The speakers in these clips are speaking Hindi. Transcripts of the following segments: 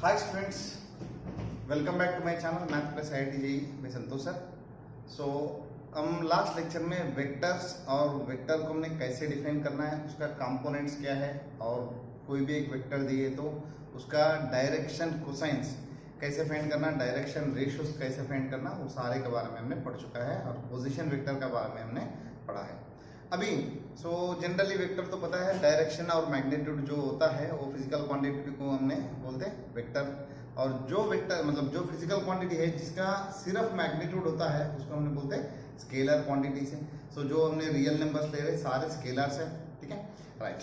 Hi students, welcome back to my channel math plus IIT JEE। मैं संतोष सर। हम लास्ट लेक्चर में वेक्टर्स और वेक्टर को हमने कैसे डिफाइन करना है, उसका कंपोनेंट्स क्या है, और कोई भी एक वेक्टर दिए तो उसका डायरेक्शन कोसाइंस कैसे फाइंड करना, डायरेक्शन रेशियोज कैसे फाइंड करना, वो सारे के बारे में हमने पढ़ चुका है। और पोजीशन वेक्टर के बारे में हमने पढ़ा है अभी। जनरली वेक्टर तो पता है, डायरेक्शन और मैग्नीट्यूड जो होता है वो फिजिकल क्वांटिटी को हमने बोलते हैं वेक्टर। और जो वेक्टर मतलब जो फिजिकल क्वांटिटी है जिसका सिर्फ मैग्नीट्यूड होता है उसको हमने बोलते हैं स्केलर क्वांटिटी से। जो हमने रियल नंबर्स ले रहे सारे स्केलर्स है, ठीक है, राइट।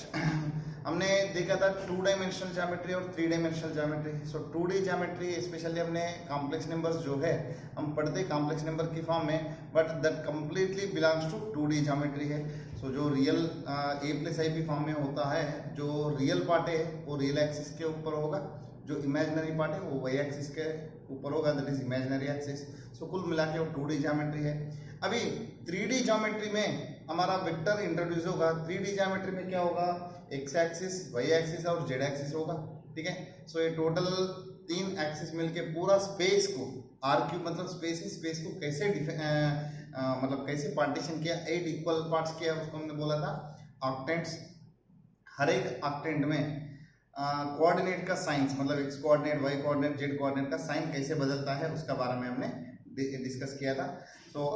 हमने देखा था 2 डायमेंशनल ज्योमेट्री और 3 dimensional geometry. 2D geometry specially हमने कॉम्प्लेक्स नंबर्स जो है हम पढ़ते कॉम्प्लेक्स नंबर की फॉर्म में, but that completely belongs to 2D geometry है। जो रियल A+IB फॉर्म में होता है, जो रियल पार्ट है वो रियल एक्सिस के ऊपर होगा, जो इमेजिनरी पार्ट है वो वाई एक्सिस के ऊपर होगा, दैट इज इमेजिनरी एक्सिस। कुल मिला के वो 2D ज्योमेट्री है। अभी 3D ज्योमेट्री में हमारा वेक्टर इंट्रोड्यूस होगा। 3D ज्योमेट्री में क्या होगा, एक्स एक्सिस, वाई एक्सिस और जेड एक्सिस होगा, ठीक है। ये टोटल 3 एक्सिस मिलके पूरा स्पेस को R³ मतलब स्पेस को कैसे मतलब कैसे पार्टीशन किया, 8 इक्वल पार्ट्स किया, उसको हमने बोला था ऑक्टेंट्स। हर एक ऑक्टेंट में कोऑर्डिनेट का साइंस मतलब x coordinate, y coordinate, z coordinate का साइन कैसे बदलता है उसका बारे में हमने डिस्कस किया था।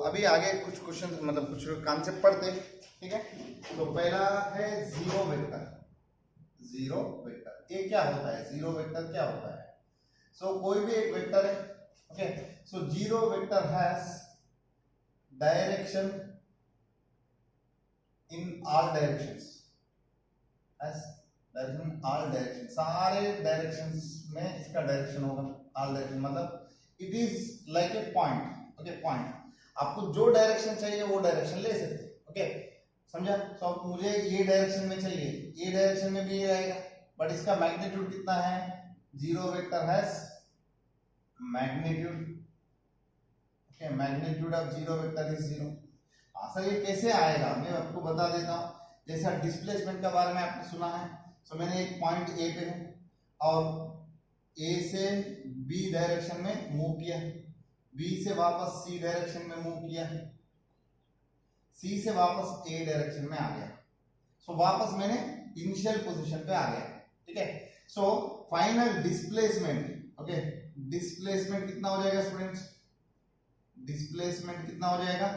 अभी आगे कुछ क्वेश्चन मतलब कुछ कॉन्सेप्ट पढ़ते हैं, ठीक है। पहला है जीरो वेक्टर। जीरो वेक्टर ये क्या होता है, जीरो वेक्टर क्या होता है? कोई भी एक वेक्टर है, okay. Zero vector has direction in all directions, all direction, सारे डायरेक्शंस में इसका डायरेक्शन होगा। ऑल डायरेक्शन मतलब it is like a point, okay. Point आपको जो डायरेक्शन चाहिए वो डायरेक्शन ले सकते हैं, ओके, समझा। अब मुझे ये डायरेक्शन में चाहिए, ये डायरेक्शन में भी ये रहेगा, बट इसका मैग्नीट्यूड कितना है? Zero vector has magnitude, okay, magnitude of zero vector is 0। Sir ये कैसे आएगा, मैं आपको बता देता हूँ। जैसा डिस्प्लेसमेंट के बारे में आपने सुना है, मैंने एक पॉइंट ए पे है और ए से बी डायरेक्शन में मूव किया, बी से वापस सी डायरेक्शन में मूव किया, सी से वापस ए डायरेक्शन में आ गया। वापस मैंने इनिशियल पोजीशन पे आ गया, ठीक है। फाइनल डिस्प्लेसमेंट, ओके, डिस्प्लेसमेंट कितना हो जाएगा स्टूडेंट्स? डिस्प्लेसमेंट कितना हो जाएगा?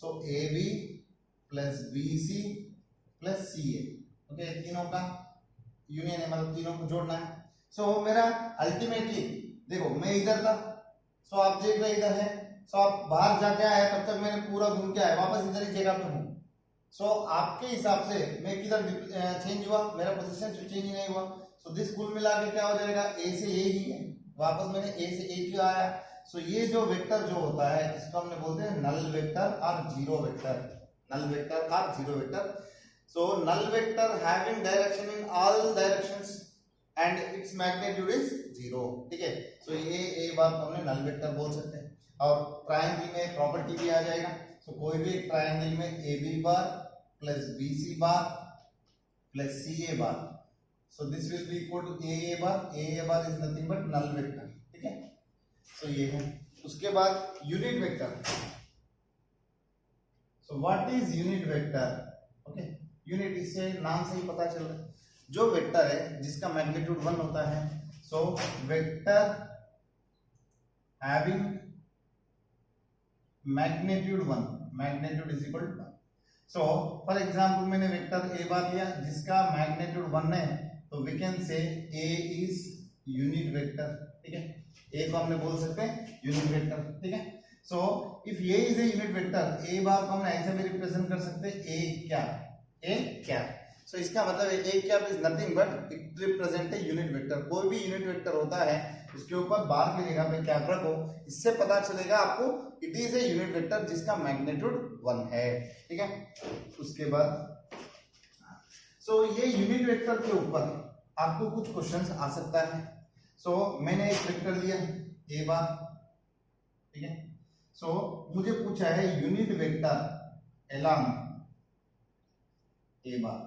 AB plus BC plus CA, okay, तीनों का यूनियन है, मतलब तीनों को जोड़ना है। मेरा अल्टीमेटली देखो मैं इधर था, आप देख रहे इधर है, आप बाहर जाके आए, तब तक मैंने पूरा घूम के आया, वापस इधर ही जगह पे हूँ। आपके हिसाब से मैं किधर चेंज हुआ, मेरा पोजीशन चेंज ही नहीं हुआ। दिस कुल मिला के क्या हो जाएगा, A से A ही है, वापस मैंने A से A क्यों आया? ये जो वेक्टर जो होता है इसको हमने बोलते हैं नल वेक्टर और जीरो वेक्टर, नल वेक्टर और zero vector. null vector having direction in all directions and its magnitude is 0, ठीक है। ये बात हमने नल वेक्टर बोल सकते हैं। और ट्रायंगल में प्रॉपर्टी भी आ जाएगा। कोई भी एक ट्रायंगल में AB bar plus BC bar plus CA bar, this will be equal to AA bar. AA bar is nothing but null vector, ठीक है। ये है। उसके बाद unit vector. What is unit vector? Okay, unit इससे नाम से ही पता चल रहा है, जो वेक्टर है जिसका मैग्नीट्यूड 1 होता है। Vector having magnitude 1, magnitude is equal to 1। For example मैंने वेक्टर A बार लिया जिसका मैग्नीट्यूड 1 है, तो we can say A is unit vector, ठीक है। A को हमने बोल सकते हैं यूनिट वेक्टर, ठीक है। If A is a unit vector, A बार को हम ऐसे भी रिप्रेजेंट कर सकते हैं A कैप। इसका मतलब A cap is nothing but it represent a unit vector. कोई भी यूनिट वेक्टर होता है उसके ऊपर बार की जगह पे कैप रखो, इससे पता चलेगा आपको it is a unit vector जिसका मैग्नीट्यूड 1 है, ठीक है। उसके बाद ये यूनिट वेक्टर के ऊपर आपको कुछ क्वेश्चंस आ सकता है। मैंने एक वेक्टर लिया A बार, ठीक है। मुझे पूछा है unit vector along A bar.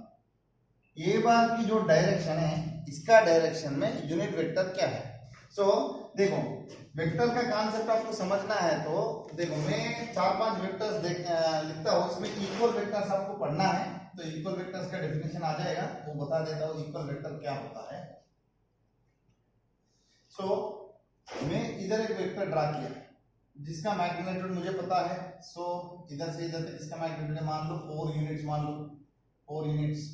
A बार की जो डायरेक्शन है इसका डायरेक्शन में यूनिट वेक्टर क्या है? सो देखो वेक्टर का कॉन्सेप्ट आपको समझना है तो देखो मैं 4-5 वेक्टर्स लिखता हूँ, इसमें इक्वल वेक्टर्स आपको पढ़ना है। तो इक्वल वेक्टर्स का डेफिनेशन आ जाएगा, वो बता देता हूँ इक्वल वेक्टर क्या होता है। सो मैं इधर एक वेक्टर ड्रा किया जिसका मैग्नीट्यूड मुझे पता है। सो इधर से इधर तक इसका मैग्नीट्यूड मान लो 4 यूनिट्स, मान लो 4 यूनिट्स।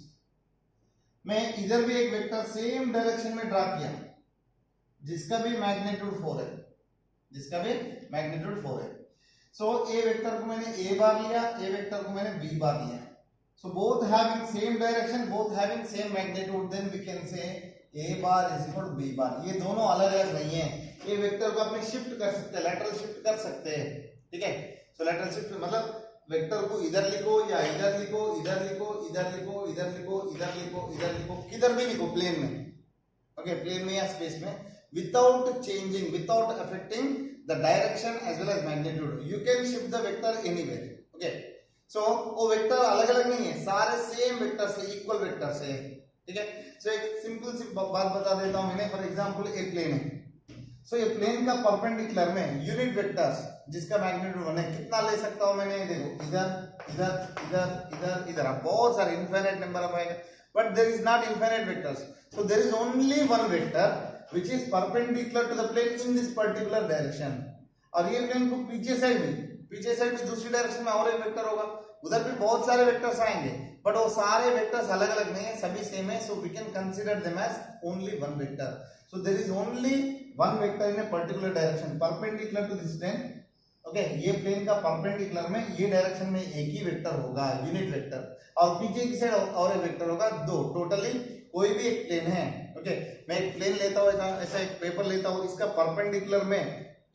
मैं इधर भी एक वेक्टर सेम डायरेक्शन में ड्रा किया जिसका भी मैग्नीट्यूड 4 है, जिसका भी मैग्नीट्यूड 4 है। सो ए वेक्टर को मैंने ए बार लिया, ए वेक्टर को मैंने बी बार लिया। So both having same direction, both having same magnitude, then we can say A bar is equal to B bar. ये दोनों अलग अलग नहीं है, ये वेक्टर को अपने शिफ्ट कर सकते हैं, लैटरल शिफ्ट कर सकते हैं, ठीक है। सो लैटरल शिफ्ट मतलब वेक्टर को इधर लिखो या इधर लिखो, इधर लिखो, इधर लिखो, इधर लिखो, इधर लिखो, इधर लिखो, किधर भी लिखो प्लेन में, ओके, प्लेन में या स्पेस में, without changing, without affecting the direction as well as magnitude. You can shift the vector anywhere. Okay. So वो वेक्टर अलग अलग नहीं है, सारे सेम वेक्टर से, इक्वल वेक्टर से, ठीक है। सो एक सिंपल सी बात बता देता हूं मैंने। फॉर एग्जांपल एक प्लेन है, सो ये प्लेन का परपेंडिकुलर में यूनिट वेक्टर्स जिसका मैग्नीट्यूड 1 है, कितना ले सकता हूं मैंने, देखो इधर इधर इधर इधर इधर, बहुत सारे इनफाइनाइट नंबर ऑफ आएगा, but there is not infinite vectors. So there is only one vector which is perpendicular to the plane in this particular direction। और ये प्लेन को पीछे साइड भी दूसरी डायरेक्शन में और एक वेक्टर होगा, उधर भी बहुत सारे वेक्टर्स आएंगे, बट वो सारे वेक्टर्स अलग अलग नहीं है, सभी सेम है। So we can consider them as only one vector. So there is only one vector in a particular direction perpendicular to this plane, okay. ये प्लेन का परपेंडिकुलर में ये डायरेक्शन में एक ही वेक्टर होगा, यूनिट वेक्टर, और पीछे की साइड और एक वेक्टर होगा, दो। टोटली कोई भी एक प्लेन है, ओके। मैं एक प्लेन लेता हूँ, ऐसा एक पेपर लेता हूँ, इसका परपेंडिकुलर में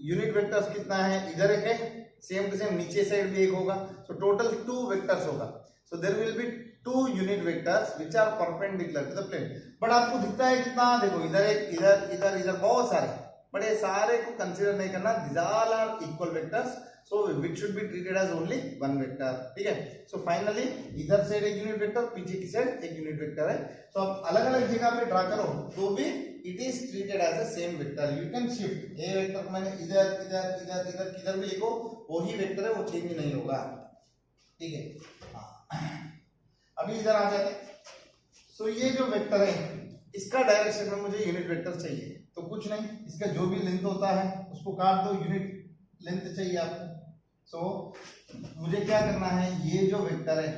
यूनिट वेक्टर्स कितना है, इधर एक है, सेम टू सेम नीचे साइड भी एक होगा। सो टोटल 2 वेक्टर्स होगा। So there will be 2 unit vectors which are perpendicular to the plane. But आपको दिखता है कितना, देखो इधर एक, इधर इधर इधर, बहुत सारे, बट ये सारे को कंसीडर नहीं करना, this all are equal vectors, so which should be treated as only one vector, ठीक है। सो फाइनली इधर साइड एक यूनिट वेक्टर, पीछे की साइड एक यूनिट वेक्टर है। तो आप अलग अलग जगह पे ड्रा करो तो भी it is treated as a same vector. You can shift, a vector को मैंने इधर इधर इधर इधर किधर भी लिखो, वही वेक्टर है, वो चेंज नहीं होगा, ठीक है। अभी इधर आ जाते। सो ये जो वेक्टर है इसका डायरेक्शन में मुझे यूनिट वेक्टर चाहिए, तो कुछ नहीं, इसका जो भी लेंथ होता है उसको काट दो, यूनिट लेंथ चाहिए आपको। सो मुझे क्या करना है, ये जो वेक्टर है,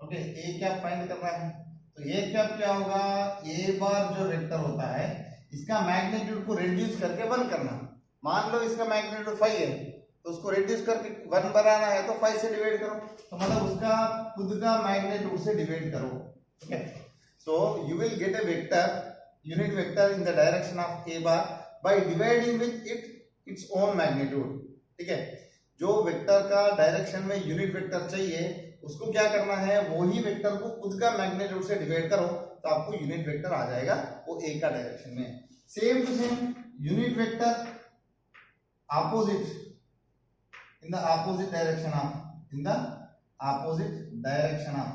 ओके, ए कैप फाइंड करना है। तो ए कैप क्या होगा, ए बार जो वेक्टर होता है इसका मैग्नीट्यूड को रिड्यूस करके 1 करना। मान लो इसका मैग्नीट्यूड 5 है, तो उसको रिड्यूस करके 1 बनाना है, तो 5 से डिवाइड करो, तो मतलब उसका खुद का मैग्नीट्यूड से डिवाइड करो, okay. So you will get A vector, unit vector in the direction of a bar by dividing with its own magnitude, ठीक है। जो वेक्टर का डायरेक्शन में यूनिट वेक्टर चाहिए उसको क्या करना है, वही वेक्टर को खुद का मैग्नीट्यूड से डिवाइड करो, तो आपको यूनिट वेक्टर आ जाएगा वो ए का डायरेक्शन में। Same to same unit vector opposite in the opposite direction of, in the opposite direction of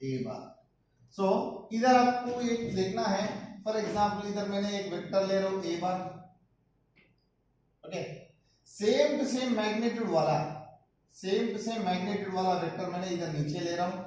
a bar। सो इधर आपको एक देखना है, फॉर एग्जाम्पल इधर मैंने एक वेक्टर ले रहा हूं a bar, okay, same to same magnitude वाला, सेम टू सेम मैग्नीट्यूड वाला वेक्टर मैंने इधर नीचे ले रहा हूं,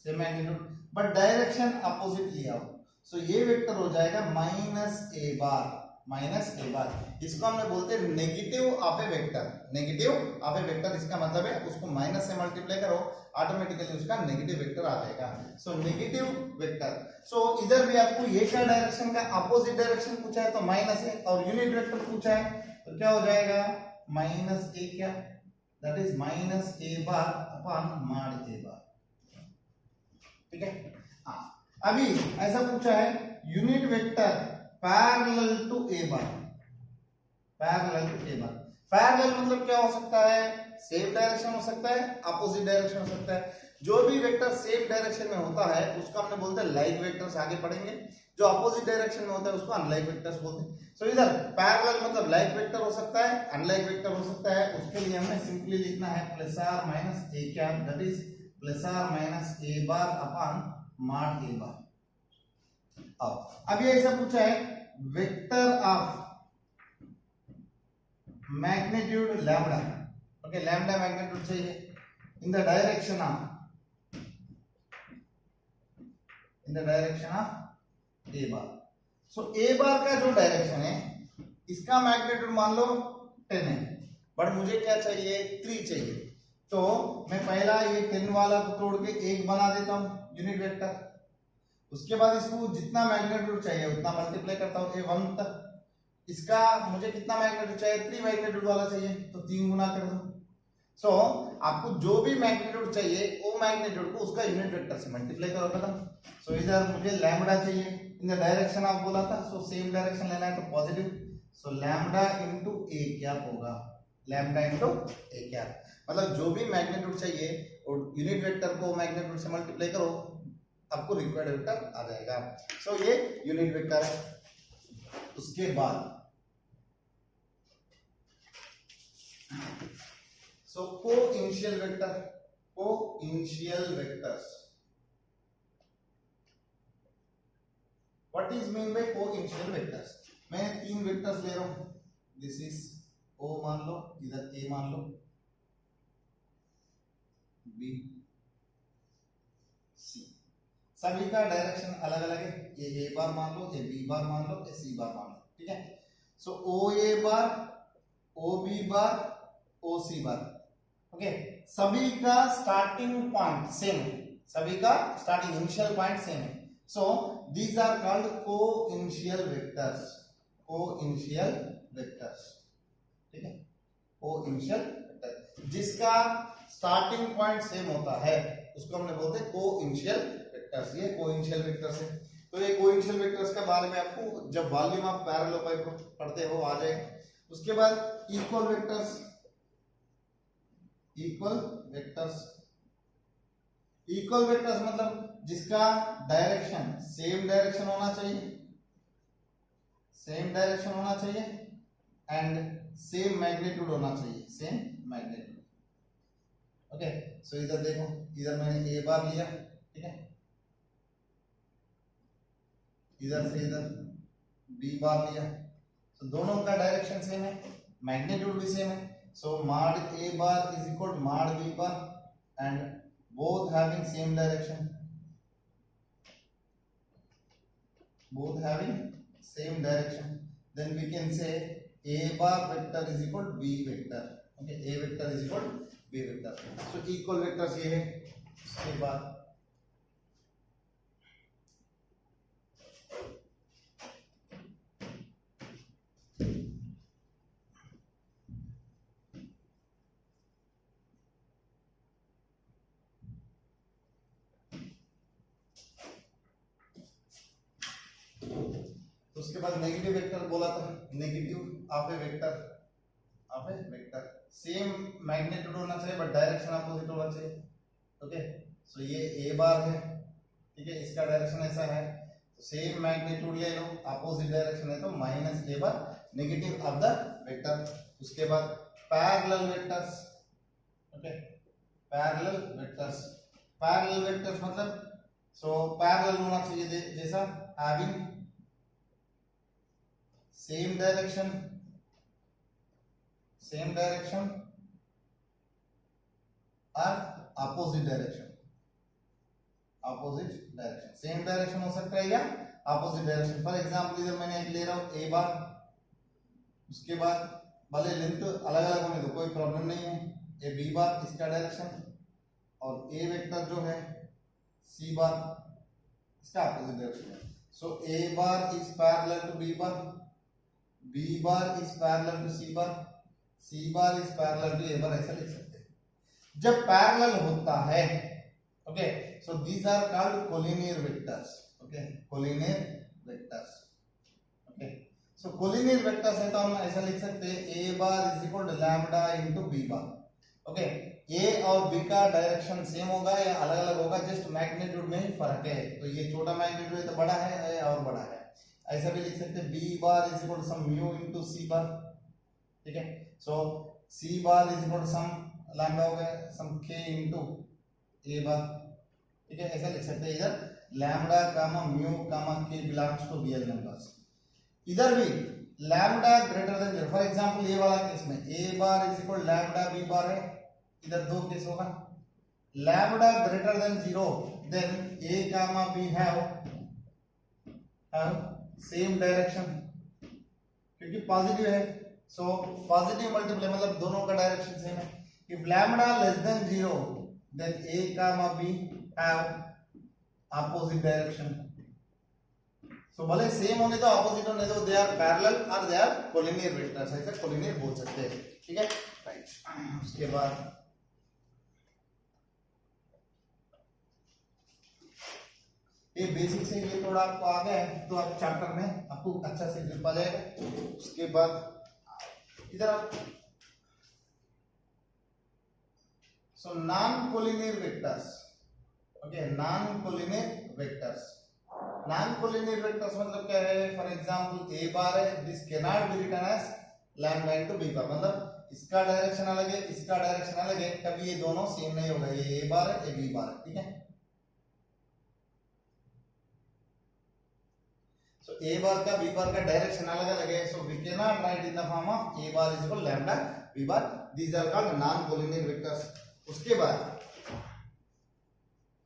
same magnitude, but direction opposite लिया हूं। सो ये वेक्टर हो जाएगा माइनस ए बार, माइनस ए बार। इसको हमने बोलते हैं negative of a vector, negative of a vector, इसका मतलब है उसको माइनस से मल्टीप्लाई करो, ऑटोमेटिकली उसका नेगेटिव वेक्टर आ जाएगा। So negative vector. सो इधर भी आपको ये का डायरेक्शन का अपोजिट डायरेक्शन पूछा है तो माइनस है, और यूनिट वेक्टर पूछा है तो क्या हो जाएगा, माइनस ए, क्या, that is minus A bar upon mod a bar, ठीक है। अभी ऐसा पूछा है unit vector parallel to a bar, parallel to a bar. Parallel मतलब क्या हो सकता है, सेम डायरेक्शन हो सकता है, अपोजिट डायरेक्शन हो सकता है। जो भी वेक्टर सेम डायरेक्शन में होता है उसको हमने बोलते हैं लाइक वेक्टर्स, आगे पढ़ेंगे। जो अपोजिट डायरेक्शन में होता है उसको अनलाइक वेक्टर्स बोलते हैं। सो इधर पैरेलल मतलब लाइक वेक्टर हो सकता है, अनलाइक वेक्टर हो सकता है। उसके लिए हमें सिंपली लिखना है plus or minus a cap, that is plus or minus A bar upon mod a bar, अब ये ऐसा पूछा है, vector of magnitude lambda, okay, lambda magnitude चाहिए in the direction of a bar. So a bar का जो डायरेक्शन है इसका मैग्नीट्यूड मान लो 10 है, बट मुझे क्या चाहिए, 3 चाहिए। तो मैं पहला ये 10 वाला को तोड़ के 1 बना देता हूं यूनिट वेक्टर, उसके बाद इसको जितना मैग्नीट्यूड चाहिए उतना मल्टीप्लाई करता हूं A1 तक। इसका मुझे कितना मैग्नीट्यूड चाहिए, 3 मैग्नीट्यूड वाला चाहिए, तो 3 गुना कर दूं। सो आपको जो भी मैग्नीट्यूड चाहिए वो मैग्नीट्यूड को उसका यूनिट वेक्टर से मल्टीप्लाई करो, खत्म। सो इधर मुझे लैम्डा चाहिए इन द डायरेक्शन आप बोला था, सो सेम डायरेक्शन लेना है तो पॉजिटिव। सो लैम्डा इनटू ए क्या होगा, लैम्डा इनटू ए क्या, मतलब जो भी मैग्नीट्यूड चाहिए और यूनिट वेक्टर को मैग्नीट्यूड से मल्टीप्लाई करो, आपको रिक्वायर्ड वेक्टर आ जाएगा। सो ये यूनिट वेक्टर है। उसके बाद so coinitial vectors, what is mean by coinitial vectors. मैं 3 वेक्टर्स ले रहा हूं, दिस इज ओ मान लो, इधर ए मान लो, बी सी, सभी का डायरेक्शन अलग अलग है। ये ए बार मान लो, ये बी बार मान लो, ये सी बार मान लो, ठीक है। सो ओ a bar, O b bar, O C bar, okay, सभी का स्टार्टिंग पॉइंट सेम है, सभी का स्टार्टिंग इनिशियल पॉइंट सेम है। So these are called coinitial vectors, coinitial vectors, ठीक है, कोइनिशियल वेक्टर जिसका स्टार्टिंग पॉइंट सेम होता है उसको हमने बोलते हैं कोइनिशियल वेक्टर्स। ये कोइनिशियल वेक्टर्स है। तो ये कोइनिशियल वेक्टर्स के बारे में आपको जब वॉल्यूम ऑफ पैरेललोपाइड पढ़ते हो आ जाएगा। उसके बाद इक्वल वेक्टर्स, इक्वल वेक्टर्स मतलब जिसका डायरेक्शन सेम डायरेक्शन होना चाहिए, एंड सेम मैग्नीट्यूड होना चाहिए, सेम मैग्नीट्यूड, ओके। सो इधर देखो, इधर मैंने ए बार लिया, ठीक है, इधर से इधर बी बार लिया, तो दोनों का डायरेक्शन सेम है, मैग्नीट्यूड भी सेम है। सो mod a bar is equal to mod b bar and both having same direction, then we can say a bar vector is equal to b vector, okay, a vector is equal to b vector। so equal vectors ये है। उसके बाद उसके बाद नेगेटिव वेक्टर बोला था, negative of a vector same magnitude होना चाहिए बट डायरेक्शन अपोजिट होना चाहिए, ओके। सो ये ए बार है, ठीक है, इसका डायरेक्शन ऐसा है, तो सेम मैग्नीट्यूड ले लो, अपोजिट डायरेक्शन है तो minus A bar, negative of the vector. उसके बाद parallel vectors, okay, parallel vectors मतलब सो पैरेलल होना चाहिए, जैसा हैविंग सेम डायरेक्शन और अपोजिट डायरेक्शन, सेम डायरेक्शन हो सकता है या अपोजिट डायरेक्शन। फॉर एग्जांपल इधर मैंने एक ले रहा हूं ए बार, उसके बाद भले लेंथ अलग अलग होने तो कोई प्रॉब्लम नहीं है, ए बी बार इसका डायरेक्शन और ए वेक्टर जो है सी बार इसका अपोजिट डायरेक्शन है। So a bar is parallel to B bar, B bar is parallel to C bar, C bar is parallel to A bar, ऐसा लिख सकते हैं। जब पैरेलल होता है, okay, so these are called collinear vectors, okay, collinear vectors, okay. So collinear vectors है तो हम ऐसा लिख सकते हैं, A bar is equal to lambda into B bar, okay. A और B का डायरेक्शन सेम होगा या अलग अलग होगा, जस्ट मैग्नीट्यूड में ही फर्क है, तो ये छोटा मैग्नीट्यूड है तो बड़ा है और बड़ा है, ऐसा भी लिख सकते हैं। B bar is equal to some mu into c bar, ठीक है। So c bar is equal to some lambda हो गया, सम के इनटू ए बार, ठीक है, ऐसा लिख सकते हैं इधर लैम्डा कामा म्यू कामा के बिलोंग्स टू रियल नंबर्स। इधर भी lambda greater than 0, for example ये वाला केस में a bar is equal lambda b bar है, इधर दो केस होगा। Lambda greater than 0 then a comma b have same direction, क्योंकि पॉजिटिव है, सो पॉजिटिव मल्टीप्लाई मतलब दोनों का डायरेक्शन सेम है। If lambda less than 0 then a comma b have opposite direction. तो भले सेम होने तो ऑपोजिट होने तो दे आर पैरेलल और दे आर कोलिनियर वेक्टर्स, ऐसा कोलिनियर बोल सकते हैं। ठीक है, राइट। उसके बाद ये बेसिक से ये थोड़ा आपको आ गया है तो आप चैप्टर में आपको अच्छा से ग्रिप आ जाएगा। उसके बाद इधर आप so non collinear vectors, okay, non collinear vectors. Non collinear vectors मतलब क्या है, फॉर एग्जांपल a बार है, this can not be written as lambda into b bar, मतलब इसका डायरेक्शन अलग है, इसका डायरेक्शन अलग है, कभी ये दोनों सेम नहीं होगा, ये a बार है, ये b बार है। ठीक है, सो a बार का b बार का डायरेक्शन अलग अलग है, so we can not write in the form of a bar is equal lambda b bar, these are called non collinear vectors. उसके बाद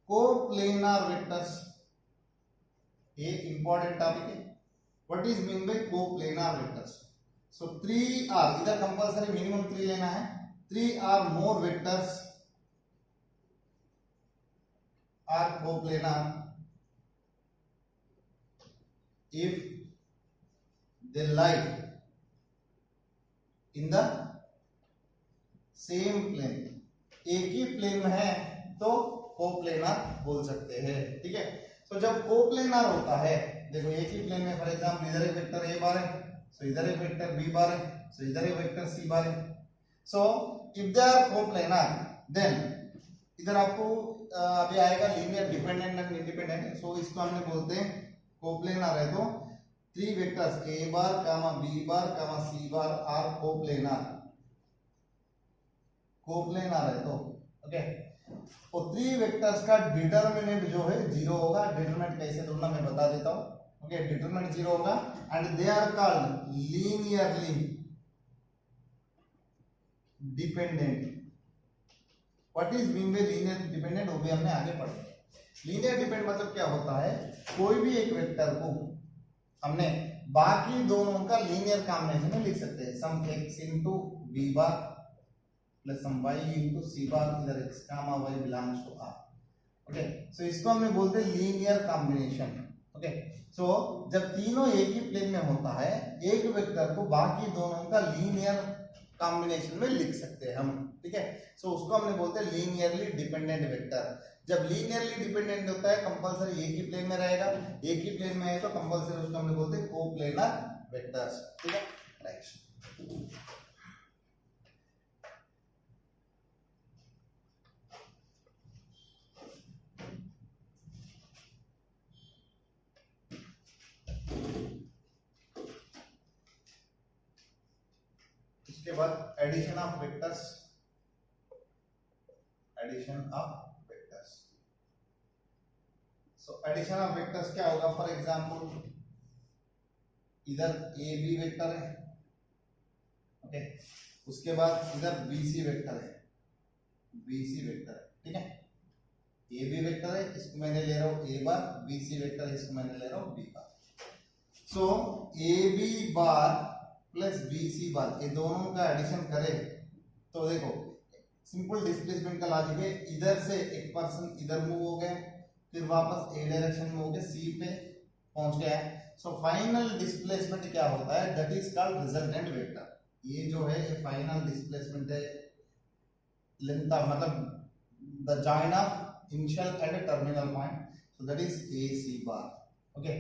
कोप्लेनर वेक्टर्स, ये इंपॉर्टेंट टॉपिक है। What is mean by coplanar vectors? So 3 or, इधर कंपलसरी मिनिमम 3 लेना है, 3 or more vectors are coplanar if they lie in the same plane, एक ही प्लेन में है तो कोप्लेनर बोल सकते हैं। ठीक है, तो जब कोप्लेनर होता है, देखो एक ही प्लेन में, फॉर एग्जांपल इधर एक वेक्टर a बार है, सो इधर एक वेक्टर b बार है, सो इधर एक वेक्टर c बार है। So if they are coplanar then इधर आपको अभी आएगा linear dependent and independent, so इसको हमने बोलते हैं कोप्लेनर है तो 3 vectors a bar comma b bar comma c bar are coplanar, coplanar है तो ओके। और 3 वेक्टर्स का डिटरमिनेंट जो है 0 होगा। डिटरमिनेंट कैसे ढूंढना मैं बता देता हूं, ओके। डिटरमिनेंट 0 होगा and they are called linearly dependent. What is mean by linear dependent, वो भी हमने आगे पढ़ा। लीनियर डिपेंडेंट मतलब क्या होता है, कोई भी एक वेक्टर को हमने बाकी दोनों का लीनियर कॉम्बिनेशन में लिख सकते हैं। Some x into b bar plus some y into c bar, इधर x comma y belongs to r, okay. So इसको हमने बोलते हैं लीनियर कॉम्बिनेशन, ओके। सो जब तीनों एक ही प्लेन में होता है, एक वेक्टर को बाकी दोनों का लीनियर कॉम्बिनेशन में लिख सकते हैं हम। ठीक है, सो उसको हमने बोलते हैं लीनियरली डिपेंडेंट वेक्टर। जब लीनियरली डिपेंडेंट होता है कंपलसरी एक ही प्लेन में रहेगा, एक ही प्लेन में है तो कंपलसरी उसको हमने बोलते हैं कोप्लेनर वेक्टर्स। ठीक है, राइट। उसके बाद addition of vectors, addition of vectors. So addition of vectors क्या होगा, फॉर एग्जांपल इधर ए बी वेक्टर है, ओके। उसके बाद इधर बी सी वेक्टर है, बी सी वेक्टर है, ठीक है। ए बी वेक्टर है, इसको मैंने ले रहा हूं a bar, B C vector है, इसको मैंने ले रहा हूं b bar. So A B bar plus B c bar, ये दोनों का एडिशन करें तो देखो सिंपल डिस्प्लेसमेंट का लॉजिक है, इधर से एक पर्सन इधर मूव हो गए, फिर वापस ए डायरेक्शन में हो गए, सी पे पहुंच गया है। सो फाइनल डिस्प्लेसमेंट क्या होता है, that is called resultant vector. ये जो है ये फाइनल डिस्प्लेसमेंट है, लेंथ मतलब the join of initial and terminal point, so that is a c bar, okay,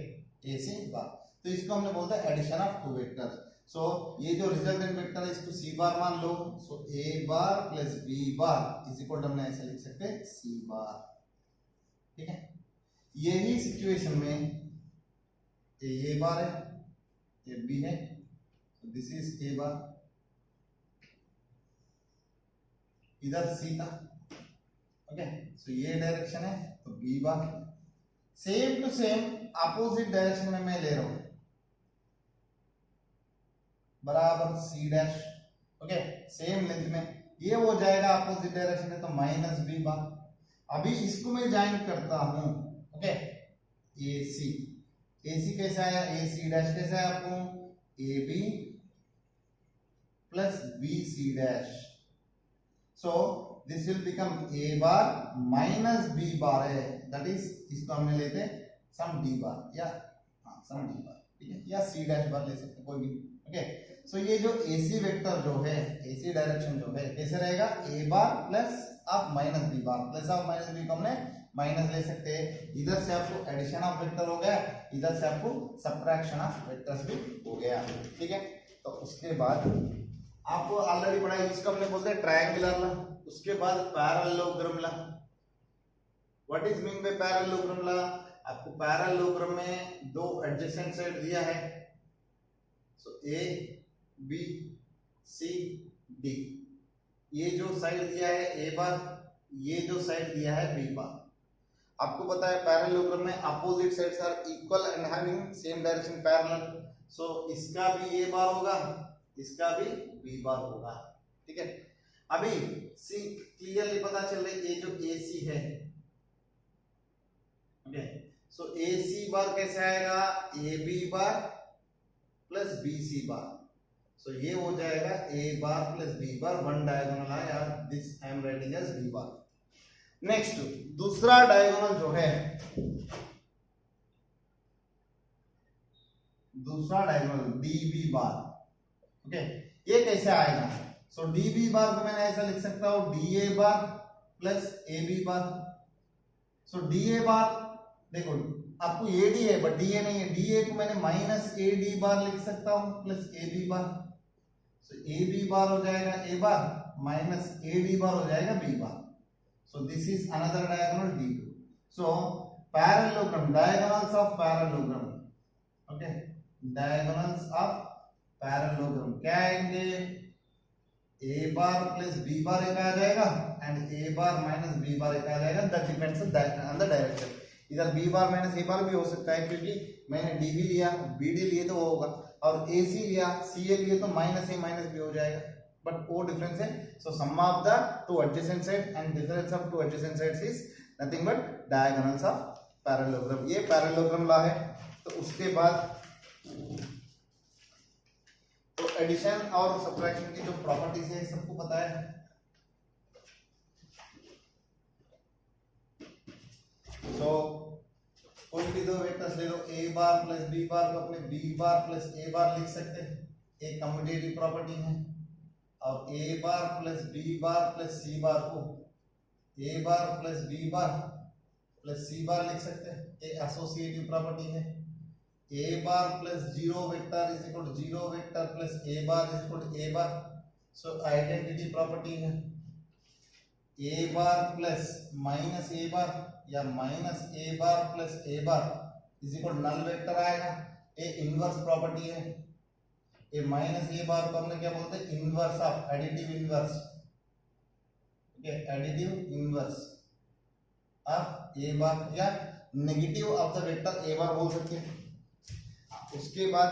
a c bar. तो इसको हमने बोलते हैं addition of two vectors. So ये जो रिजल्टेंट वेक्टर है इसको सी बार मान लो, so a bar plus b bar is equal, हमने ऐसे लिख सकते हैं सी बार। ठीक है, यही सिचुएशन में ए बार है, ये बी है, दिस इज ए बार, इधर सी था, ओके। सो ये डायरेक्शन है तो B bar, same to same opposite direction में मैं ले रहा हूं बराबर C dash. Okay, same length में ये हो जाएगा अपोजिट डायरेक्शन में तो माइनस बी बार। अभी इसको मैं ज्वाइन करता हूं। ओके, ए सी, ए सी कैसे आया, ए सी डैश कैसे आया आपको, A B plus B C dash. So this will become A bar minus B bar है, दैट इज इसको हमने लेते सम डी बार या सम डी बार, ठीक है, या सी डैश बार ले सकते कोई भी। ओके, सो ये जो एसी वेक्टर जो है, एसी डायरेक्शन जो है कैसे रहेगा, a bar plus of minus B bar, plus of minus b को हमने माइनस ले सकते हैं। इधर से आपको एडिशन ऑफ वेक्टर हो गया, इधर से आपको सबट्रैक्शन ऑफ वेक्टर्स भी हो गया, ठीक है। तो उसके बाद आपको ऑलरेडी पढ़ा है, इसको हमने बोलते हैं ट्रायंगुलर ला। उसके बाद parallelogram law. What is mean by parallelogram law, आपको पैरेललोग्राम में दो एडजेसेंट साइड दिया है, so A B C D, ये जो साइड दिया है ए बार, ये जो साइड दिया है बी बार। आपको पता है पैरेललोग्राम में opposite sides are equal and having same direction parallel, so इसका भी ए बार होगा, इसका भी बी बार होगा, ठीक है। अभी सी क्लियरली पता चल रही है, ये जो ए सी है, ओके, सो ए सी बार कैसे आएगा, a B bar plus B c bar, so ये हो जाएगा a bar plus b bar, one diagonal आया, this I am writing as b bar. Next दूसरा डायगोनल जो है, दूसरा diagonal d b bar, okay, ये कैसे आएगा, सो डी बी बार को मैंने ऐसा लिख सकता हूं, d a bar plus A B bar. So d a bar देखो आपको ए डी है बट डी ए नहीं है, डी ए को मैंने माइनस ए डी बार लिख सकता हूं plus A B bar. So A B bar हो जाएगा a bar minus A D bar हो जाएगा B bar. So this is another diagonal D two. So parallelogram, diagonals of parallelogram, okay, diagonals of parallelogram क्या आएंगे, ए बार प्लस बी बार एक आ जाएगा and A bar minus B bar एक आ जाएगा, that depends on the direction. इधर बी बार माइनस ए बार भी हो सकता है, क्योंकि मैंने डी बी लिया, बी डी लिए तो वो होगा, और ए सी लिया, सी ए लिए तो माइनस ए माइनस बी हो जाएगा, बट वो डिफरेंस है। So sum of the two adjacent side and difference of two adjacent sides is nothing but diagonals of parallelogram. ये पैरेललोग्राम लॉ है। तो उसके बाद तो एडिशन और सब्ट्रैक्शन की जो प्रॉपर्टीज है सबको पता है। तो कोई भी दो वेक्टर्स ले लो, ए बार प्लस बी बार को अपने बी बार प्लस ए बार लिख सकते हैं, एक कम्यूटेटिव प्रॉपर्टी है, और a bar plus b bar plus c bar को a bar plus b bar plus c bar लिख सकते हैं, एक एसोसिएटिव प्रॉपर्टी है। A bar plus zero vector is equal to zero vector plus a bar is equal to a bar, so identity property है। A bar plus minus A bar या minus A bar plus a bar is equal null vector आएगा, ए इनवर्स प्रॉपर्टी है। ए माइनस ए बार को हमने क्या बोलते हैं, inverse of additive inverse, okay, additive inverse of a bar या negative of the vector a bar बोल सकते हैं। उसके बाद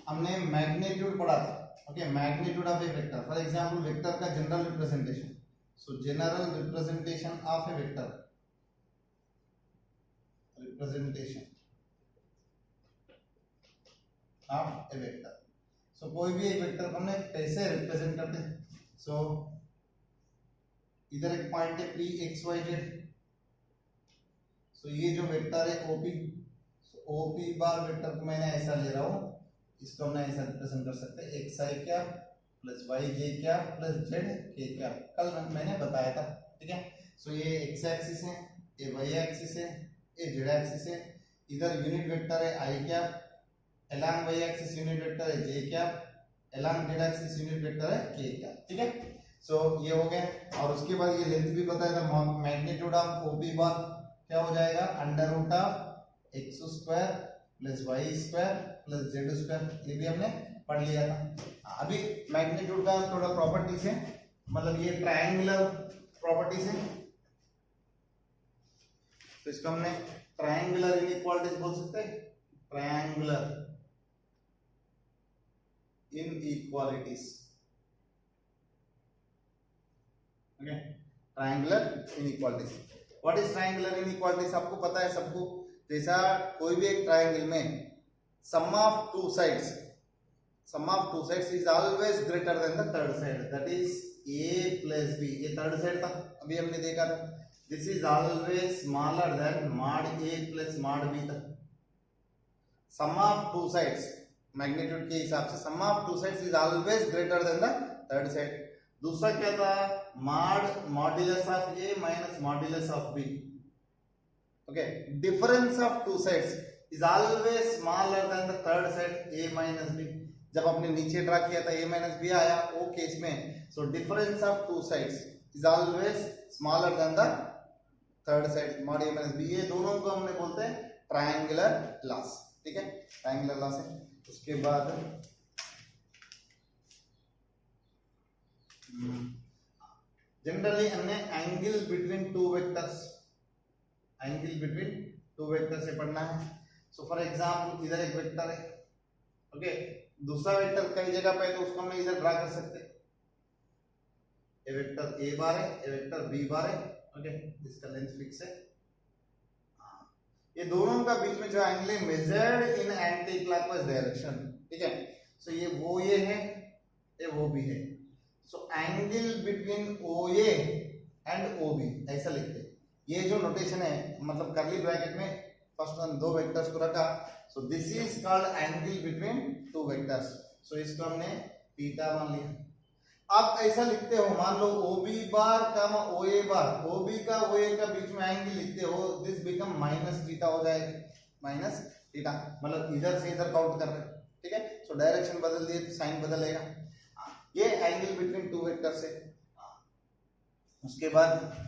हमने मैग्नीट्यूड पढ़ा था, okay, magnitude of a vector, for example vector का general representation, so general representation of a vector, representation of a vector. So कोई भी एक वेक्टर को हमने कैसे रिप्रेजेंट करते हैं, सो इधर एक पॉइंट है पी एक्स वाई जेड, सो ये जो वेक्टर है ओपी, ओपी बार वेक्टर को मैंने ऐसा ले रहा हूं, इसको हमने ऐसा रिप्रेजेंट कर सकते हैं, एक्स आई क्या प्लस वाई जे क्या प्लस जेड के क्या, कल मैंने बताया था, ठीक है। सो ये एक्स एक्सिस है, ये वाई एक्सिस है, ये जेड एक्सिस है, इधर यूनिट वेक्टर है आई क्या, along y axis unit vector है j क्या, along z axis unit vector है k क्या, ठीक है। सो ये हो गया, और उसके बाद ये लेंथ भी बताया था, मैग्नीट्यूड ऑफ OP बार क्या हो जाएगा, under root of x square plus y square plus z square, ये भी हमने पढ़ लिया था। अभी मैग्नीट्यूड का थोड़ा प्रॉपर्टीज है, मतलब ये ट्रायंगुलर प्रॉपर्टीज है, तो इसको हमने ट्रायंगुलर इनइक्वालिटीज बोल सकते हैं, triangular inequalities. Okay, triangular inequalities. What is triangular inequalities? आपको पता है सबको, जैसा कोई भी एक ट्रायंगल में sum of two sides is always greater than the third side, that is a plus b। ये थर्ड साइड था, अभी हमने देखा था। This is always smaller than mod a plus mod b था। Sum of two sides, magnitude के हिसाब से sum of two sides is always greater than the third side. दूसरा क्या था? Modulus of a minus modulus of b। Okay, difference of two sides is always smaller then the third side a minus b। जब आपने नीचे ड्रा किया था a माइनस b आया वो केस में, so difference of two sides is always smaller then the third side, mod a minus b। ये दोनों को हमने बोलते हैं ट्रायंगुलर लॉस। ठीक है, ट्रायंगुलर लॉस है। उसके बाद जनरली हमने एंगल बिटवीन टू वेक्टर्स से पढ़ना है। सो फॉर एग्जांपल इधर एक वेक्टर है, ओके, दूसरा वेक्टर कई जगह पे, तो उसको हम इधर ड्रा कर सकते हैं। ये वेक्टर a बार है, ये वेक्टर b बार है, ओके, इसका लेंथ फिक्स है। ये दोनों का बीच में जो एंगल है measured in anti clockwise direction. ठीक है, सो ये है, ये वो भी है। So angle between OA and OB ऐसा लिखते हैं। ये जो नोटेशन है, मतलब करली ब्रैकेट में फर्स्ट वन दो वेक्टर्स को रखा, so this is called angle between two vectors. So इसको हमने थीटा मान लिया। आप ऐसा लिखते हो, मान लो OB बार का OA बार, OB का OA का बीच में एंगल लिखते हो, दिस बिकम माइनस थीटा हो जाएगा, माइनस थीटा, मतलब इधर से इधर काउंट कर रहे हैं। ठीक है, सो डायरेक्शन बदल दिए तो साइन बदलेगा। ये एंगल बिटवीन टू वेक्टर्स है। उसके बाद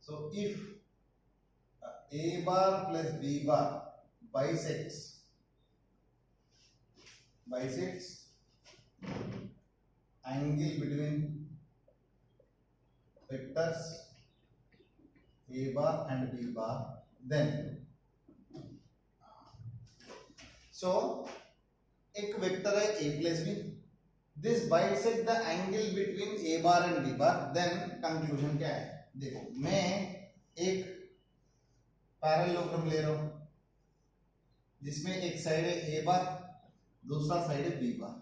so if A bar plus B bar bisects angle between vectors A bar and B bar, then so एक वेक्टर है A plus B, this bisect the angle between A bar and B bar, then conclusion क्या है? देखो, मैं एक पैरेललोग्राम ले रहा हूं जिसमें एक साइड है A बार, दूसरा साइड है B बार।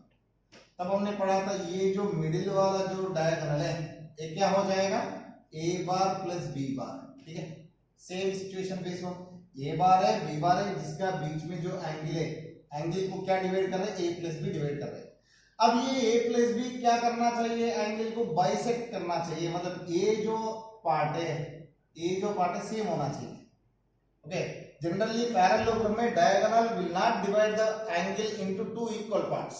तब हमने पढ़ा था ये जो मिडिल वाला जो डायगोनल है ये क्या हो जाएगा? A बार प्लस B बार। ठीक है, सेम सिचुएशन फेस हो, A बार है B बार है, जिसका बीच में जो एंगल है, एंगल को क्या डिवाइड कर रहे हैं? A प्लस B डिवाइड कर रहे हैं। अब ये A प्लस B क्या करना चाहिए? एंगल को बाइसेक्ट करना चाहिए, मतलब ये जो पार्ट है सेम होना चाहिए। ओके, जनरली पैरेललोग्राम में diagonal will not divide the angle into two equal parts.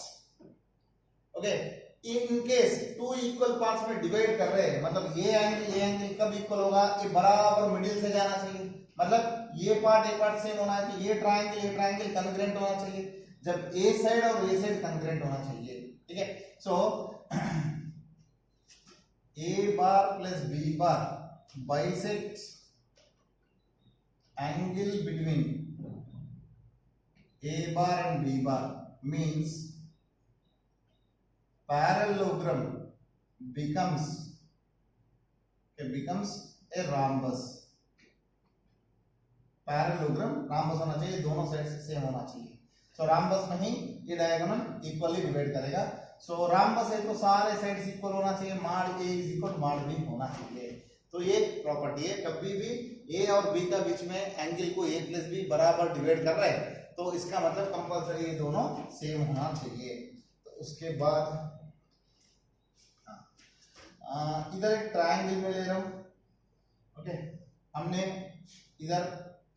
Okay, in case two equal parts में डिवाइड कर रहे हैं, मतलब ये एंगल कब इक्वल होगा? ये बराबर मिडिल से जाना चाहिए, मतलब ये पार्ट सेम होना चाहिए, ये ट्रायंगल कॉन्ग्रुएंट होना चाहिए, जब ए साइड और ए साइड कॉन्ग्रुएंट होना चाहिए। ठीक है, सो A bar plus B bar bisects angle between A bar and B bar means parallelogram becomes a rhombus। Parallelogram rhombus होना चाहिए, दोनों साइड से सेम होना चाहिए। सो रॉम्बस में ही ये डायगोनल इक्वली डिवाइड करेगा। सो रॉम्बस है तो सारे साइड्स इक्वल होना चाहिए, mod A is equal mod B होना चाहिए। तो ये प्रॉपर्टी है, कभी भी A और B का बीच में एंगल को A प्लस B बराबर डिवाइड कर रहे हैं तो इसका मतलब कंपलसरी ये दोनों सेम होना चाहिए। तो उसके बाद इधर एक ट्रायंगल में ले रहा हूं। ओके, हमने इधर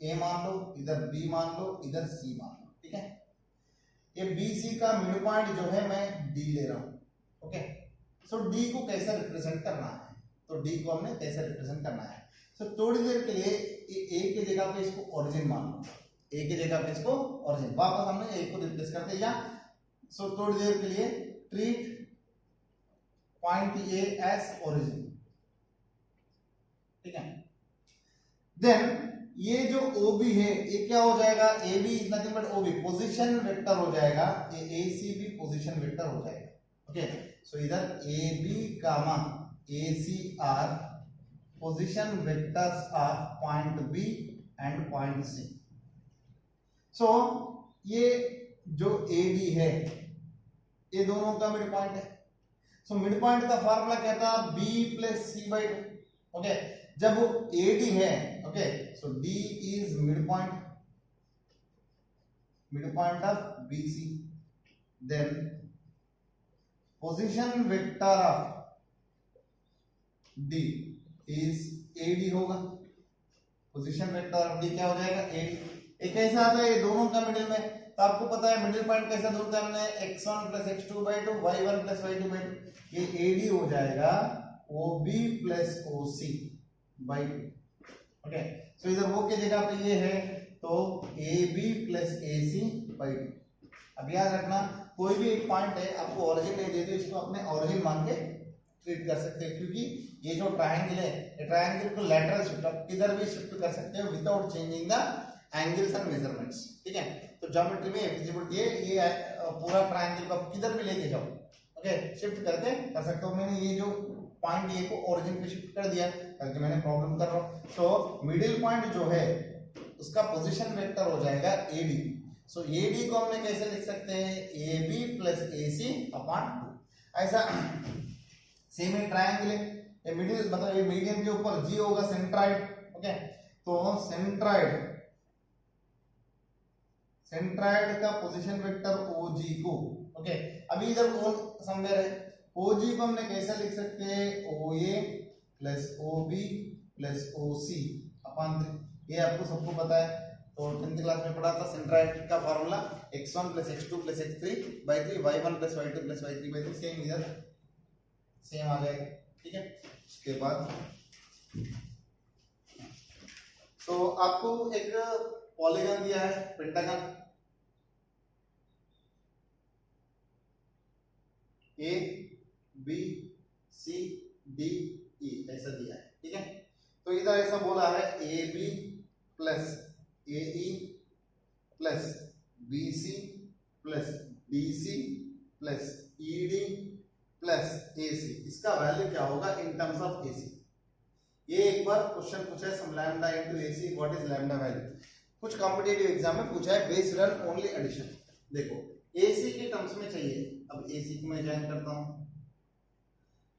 A मान लो, इधर B मान लो, इधर C मान लो। ठीक है, ये BC का मिड पॉइंट जो है मैं D ले रहा हूं। ओके, सो D को कैसे रिप्रेजेंट करना है? तो डी को हमने कैसे रिप्रेजेंट करना है। तो थोड़ी देर के लिए ए की जगह पे इसको ओरिजिन मान लो, ए की जगह पे इसको ओरिजिन, वापस हमने ए को रिप्लेस कर दिया। सो थोड़ी देर के लिए treat point A as origin, ठीक है। देन ये जो OB है ये क्या हो जाएगा, AB is nothing but OB, position vector हो जाएगा, ये AC भी पोजीशन वेक्टर हो जाएगा। ओके, सो इधर AB gamma AC are position vectors of point B and point C। सो ये जो AD है ये दोनों का मिड पॉइंट है। सो मिड पॉइंट का फार्मूला क्या था, B प्लस C/2। ओके, जब वो AD है, okay, so D is mid point of BC, then position vector of D is AD होगा। पोजीशन वेक्टर ऑफ D क्या हो जाएगा, AD। एक ऐसा आता है ये दोनों का मिडिल में, तो आपको पता है मिडिल पॉइंट कैसा ढूंढते हैं हमने, x1 plus x2/2 y1 plus y2/2, ये AD हो जाएगा OB plus OC/2। Okay, so इधर वो की जगह पे ये है तो AB प्लस AC/2। अब याद रखना कोई भी एक पॉइंट है आपको ओरिजिन नहीं दे तो इसको अपने ओरिजिन मान के ट्रीट कर सकते हैं, क्योंकि ये जो ट्रायंगल है ये ट्रायंगल को लैटरल शिफ्ट आप किधर भी शिफ्ट कर सकते हो without changing the angles and measurements, ठीक है। तो ज्योमेट्री में फिजिबिलिटी है, ये पूरा ट्रायंगल को आप किधर भी लेके जाओ, ओके, शिफ्ट करके कर सकते हो। मैंने ये जो पॉइंट ए को ओरिजिन पे शिफ्ट कर दिया करके मैंने प्रॉब्लम कर रहा हूं। तो मिडिल पॉइंट जो है उसका पोजीशन वेक्टर हो जाएगा AD। सो AD को हमने कैसे लिख सकते हैं, AB प्लस AC/2। ऐसा सेम ही ट्रायंगल है, ये मिडिल मतलब ये मीडियन के ऊपर G होगा सेंट्राइड। ओके, तो सेंट्राइड का पोजीशन वेक्टर OG को, ओके, अभी इधर O समवेयर है, OG को हमने कैसे लिख सकते हैं, OA plus OB plus OC/3। ये आपको सबको पता है, तो 10th क्लास में पढ़ा था सेंट्राइड का formula x1 plus x2 plus x3/3 y1 plus y2 plus y3/3, same इधर सेम आ जाएगा, ठीक है। उसके बाद तो आपको एक पॉलीगन दिया है, pentagon A B C D E ऐसा दिया है, ठीक है। तो इधर ऐसा बोला है AB plus AE plus BC plus DC plus ED plus AC, इसका वैल्यू क्या होगा इन टर्म्स ऑफ AC। ये एक बार क्वेश्चन पूछा है, sum lambda into AC what is lambda value, कुछ कॉम्पिटिटिव एग्जाम में पूछा है बेस्ड ऑन ओनली एडिशन। देखो AC के टर्म्स में चाहिए, अब AC को मैं ज्वाइन करता हूं,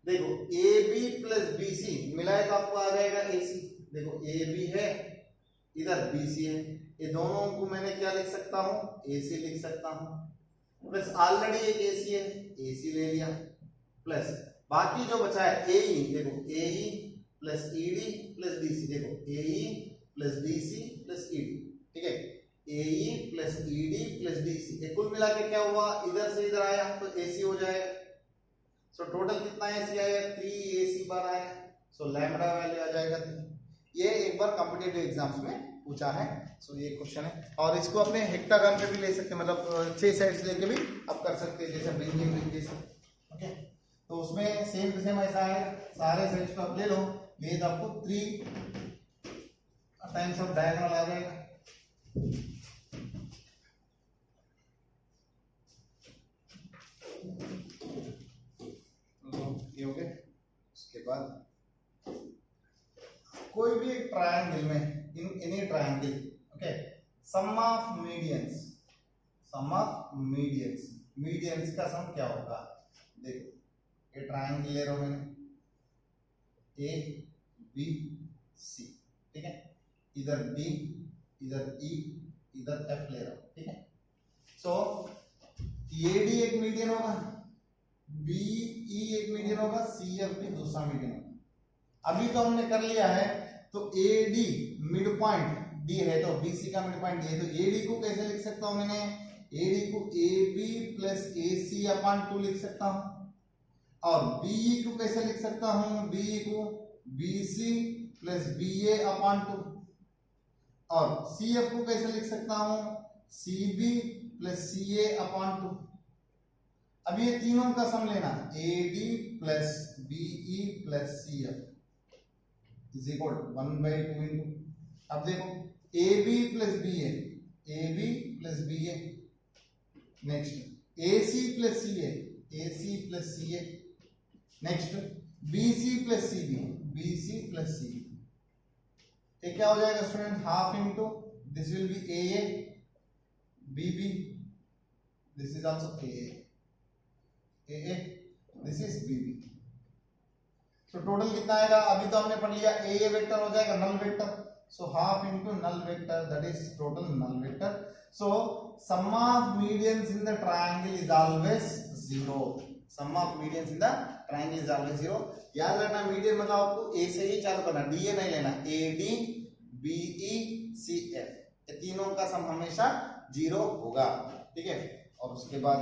देखो AB प्लस BC मिलाए तो आपको आ जाएगा AC। देखो AB है इधर BC है, ये दोनों को मैंने क्या लिख सकता हूं, AC लिख सकता हूं, प्लस ऑलरेडी एक AC है, AC ले लिया, प्लस बाकी जो बचा है AE, देखो AE plus ED plus DC, देखो AE plus DC plus ED, ठीक है, AE plus ED plus DC, ये कुल मिला के क्या हुआ, इधर से इधर आया तो AC हो जाएगा। सो टोटल कितना AC आया, 3AC बार आया, सो लैम्डा वैल्यू आ जाएगा 3। ये एक बार कॉम्पिटिटिव एग्जाम्स में पूछा है, सो ये क्वेश्चन है। और इसको अपने हेक्टागन पे भी ले सकते हैं, मतलब 6 साइड्स लेके भी आप कर सकते हैं, जैसे बेंजिंग रिंग जैसे, ओके। तो उसमें सेम टू सेम ऐसा है, सारे साइड्स को आप ले लो, ये तो आपको 3 टाइम्स ऑफ डायगोनल आ जाएगा। ये हो गया। उसके बाद कोई भी एक ट्रायंगल में, in any triangle, okay, sum of medians का सम क्या होगा। देखो ये ट्रायंगल ले रहा हूं मैंने A B C, ठीक है, इधर D इधर E इधर F ले रहा हूं, ठीक है। सो AD एक मीडियन होगा, BE एक मीडियन होगा, CF भी दूसरा मीडियन होगा। अभी तो हमने कर लिया है, तो AD मिड पॉइंट D है तो BC का मिड पॉइंट D है, तो AD को कैसे लिख सकता हूं मैंने, AD को AB प्लस AC/2 लिख सकता हूं। और बीई को कैसे लिख सकता हूं, बीई को बीसी प्लस बीए अपॉन 2, और सीएफ को कैसे लिख सकता हूं, सीबी प्लस सीए अपॉन 2। अब ये तीनों का सम लेना, AD plus BE plus CF is equal 1/2 into, अब देखो AB plus BA, AB plus BA, next AC plus CA, AC plus CA, next BC plus CB, BC plus CB। ये क्या हो जाएगा student, half into this will be AA, BB, this is also AA, this is BB। तो टोटल कितना आएगा, अभी तो हमने पढ़ लिया AA वेक्टर हो जाएगा null vector, so half into null vector, that is total null vector. So sum of medians in the triangle is always 0. Sum of medians in the triangle is always 0. याद रखना मीडियन मतलब आपको A से ही चालू करना, DA नहीं लेना, AD BE CF ये तीनों का सम हमेशा 0 होगा, ठीक है। और उसके बाद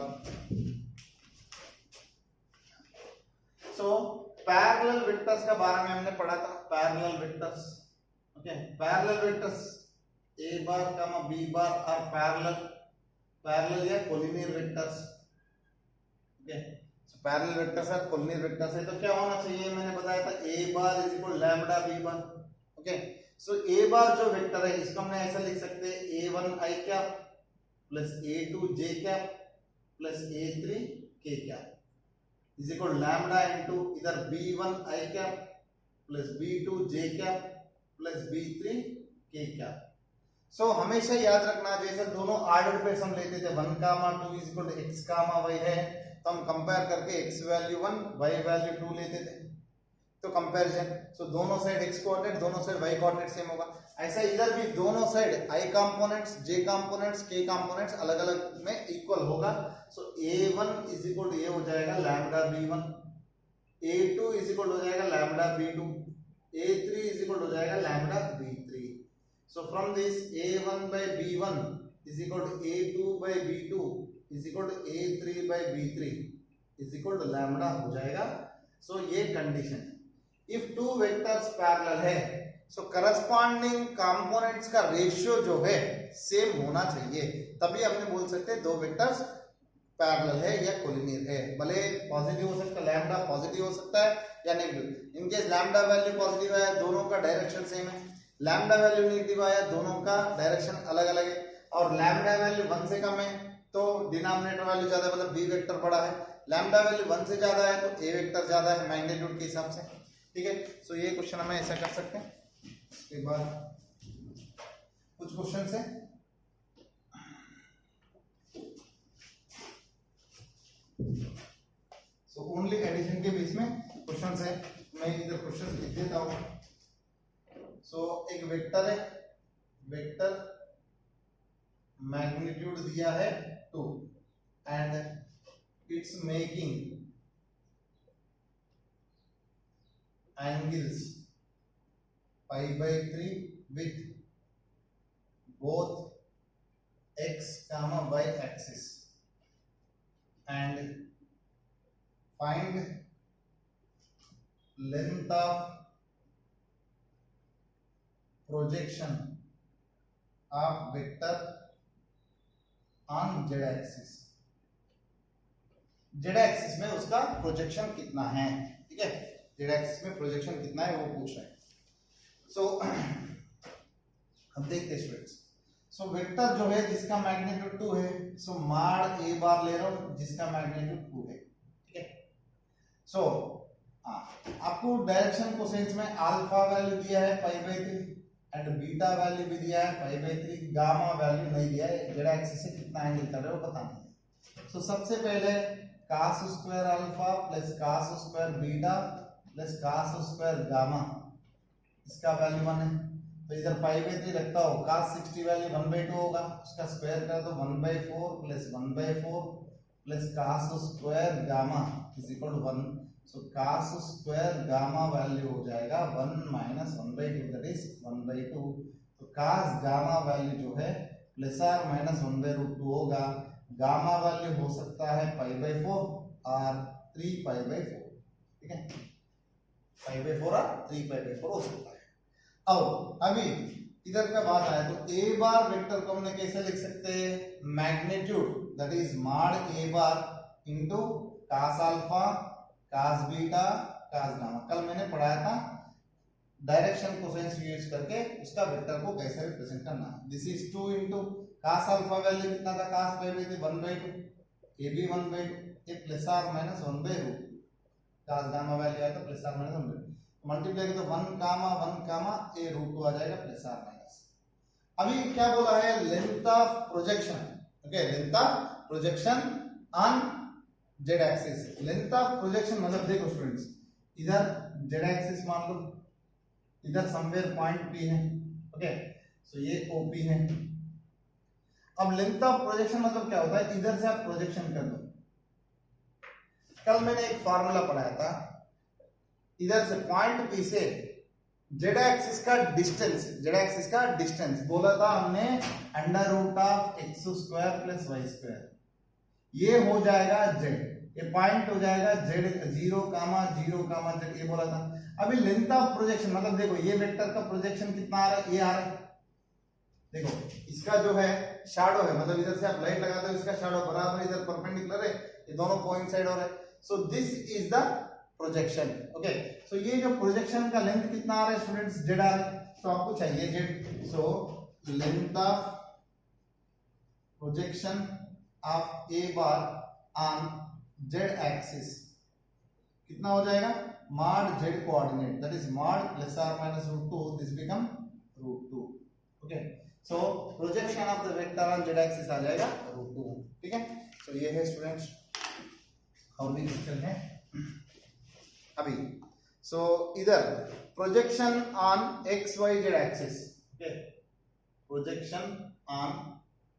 पैरेलल वेक्टर्स का बारे में हमने पढ़ा था, parallel vectors, okay. Parallel vectors A bar comma B bar are parallel या collinear vectors, okay. So parallel vectors are collinear vectors है, तो क्या होना चाहिए, मैंने बताया था A bar is equal lambda B bar, okay. So A bar जो वेक्टर है इसको हमने ऐसा लिख सकते हैं, A1 I cap plus A2 J cap plus A3 K cap is equal lambda into इधर B1 I cap plus B2 J cap plus B3 K cap. So हमेशा याद रखना, जैसे दोनों ऑर्डर पे हम लेते थे 1 comma 2 is equal to x comma y है, तो हम कंपेयर करके x वैल्यू 1 y वैल्यू 2 लेते थे, तो कंपैरिजन। सो दोनों साइड x कोऑर्डिनेट, दोनों साइड y कोऑर्डिनेट सेम होगा। ऐसा इधर भी दोनों side i components j components k components अलग अलग में इक्वल होगा। सो a1 इज इक्वल टू ये हो जाएगा lambda b1, a2 is equal हो जाएगा lambda b2, a3 is equal हो जाएगा lambda b3। So from this a1 by b1 is equal to a2 by b2 is equal to a3 by b3 is equal to lambda हो जाएगा। सो ये condition, if two vectors parallel है सो करस्पॉन्डिंग कंपोनेंट्स का रेशियो जो है सेम होना चाहिए, तभी हमने बोल सकते हैं दो वेक्टर्स पैरेलल है या कोलिनियर है। भले पॉजिटिव हो सकता है, लैम्डा पॉजिटिव हो सकता है या negative. In case lambda value positive आया, दोनों का डायरेक्शन सेम है, लैम्डा वैल्यू नेगेटिव आया, दोनों का डायरेक्शन अलग अलग है, और लैम्डा वैल्यू 1 से कम है तो डिनोमिनेटर वैल्यू ज्यादा है, मतलब बी वेक्टर बड़ा है, लैम्डा वैल्यू 1 से ज्यादा है तो ए वेक्टर ज्यादा है मैग्नीट्यूड के हिसाब से, ठीक है। सो ये क्वेश्चन हम ऐसा कर सकते हैं। उसके बाद कुछ क्वेश्चन है, सो ओनली एडिशन के बीच में क्वेश्चन है, मैं इधर क्वेश्चन लिख देता हूं। सो एक वेक्टर है, वेक्टर मैग्नीट्यूड दिया है 2 and it's making angles π/3 with both x, y axis and find length of projection of vector on z axis। z axis में उसका प्रोजेक्शन कितना है, ठीक है, z axis में प्रोजेक्शन कितना है वो पूछ रहे हैं। सो अब देखते हैं स्टूडेंट्स, सो वेक्टर जो है जिसका मैग्नीट्यूड 2 है, सो माड ए बार ले रहा हूं जिसका मैग्नीट्यूड 2 है, ठीक है। सो आपको डायरेक्शन कोसेंस में अल्फा वैल्यू दिया है π/3 एंड बीटा वैल्यू भी दिया है π/3, गामा वैल्यू नहीं दिया है, जेड एक्सिस से कितना एंगल कर रहे हो बताना है। सो सबसे पहले cos square alpha plus cos square beta plus cos square gamma, इसका वैल्यू 1 है, तो इधर π/3 रखता हो, cos 60 वैल्यू 1/2 होगा, उसका स्क्वायर कर दो 1/4 plus 1/4 plus cos square gamma is equal to 1। So cos square gamma value हो जाएगा 1 माइनस 1/2 दैट इज 1/2। तो cos गामा वैल्यू जो है प्लस आर माइनस 1/√2 होगा, गामा वैल्यू हो सकता है π/4 और 3π/4। ठीक है, 5/4 और 3/4 हो सकता है। अब अभी इधर का बात आया तो ए बार वेक्टर को हमने कैसे लिख सकते हैं, magnitude that is mod a bar into cos alpha cos beta cos gamma. कल मैंने पढ़ाया था डायरेक्शन कोसाइन यूज करके उसका वेक्टर को कैसे रिप्रेजेंट करना है। This is 2 into cos alpha value कितना था, cos पाई बाई 1/2, ए भी 1/2, ये प्लस और माइनस 1/2, cos गामा वैल्यू आया तो प्लस और माइनस 1/2, मल्टीप्लाई तो 1 कामा ए √2 आ जाएगा प्लस और माइनस। अभी क्या बोला है, length of projection, okay, length of projection on z axis. Length of projection मतलब देखो स्टूडेंट्स, इधर जेड एक्सिस मान लो, इधर समवेयर पॉइंट पी है, ओके, सो ये ओपी है। अब लेंथ ऑफ प्रोजेक्शन मतलब क्या होता है, इधर से आप प्रोजेक्शन कर दो। कल मैंने एक फॉर्मूला पढ़ाया था, इधर से पॉइंट पी से जेड एक्सिस का डिस्टेंस, जेड एक्सिस का डिस्टेंस बोला था हमने √(x² + y², ये हो जाएगा जेड, ये पॉइंट हो जाएगा जेड 0, 0, जेड, ये बोला था। अभी लेंथ ऑफ प्रोजेक्शन मतलब देखो ये वेक्टर का प्रोजेक्शन कितना आ रहा है, ये आ रहा है, देखो इसका जो है शैडो है, मतलब इधर से आप लाइट लगाते हो इसका शैडो बराबर इधर परपेंडिकुलर है, ये दोनों कोइंसाइड हो रहे हैं। So this is the projection, okay. So ये जो प्रोजेक्शन का लेंथ कितना आ रहा है स्टूडेंट्स, जेड आ रहा है, सो आपको चाहिए z. So length of projection of a bar on z axis कितना हो जाएगा, mod z coordinate that is mod plus और minus √2, this become √2, okay. So projection of the vector on z axis आ जाएगा √2, ठीक है। सो ये है स्टूडेंट्स, और भी क्वेश्चन है अभी। सो इधर projection on x y z axis, okay, projection on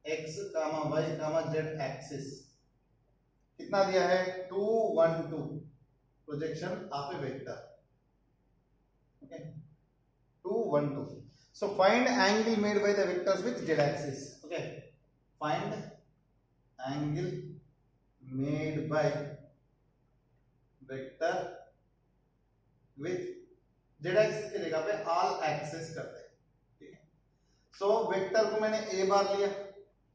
x y z axis कितना दिया है, 2, 1, 2, projection of a vector, okay, 2, 1, 2। So find angle made by the vectors with z axis, okay, find angle made by vector with z axis की जगह पे all axis करते हैं, ठीक है। सो वेक्टर को मैंने a बार लिया,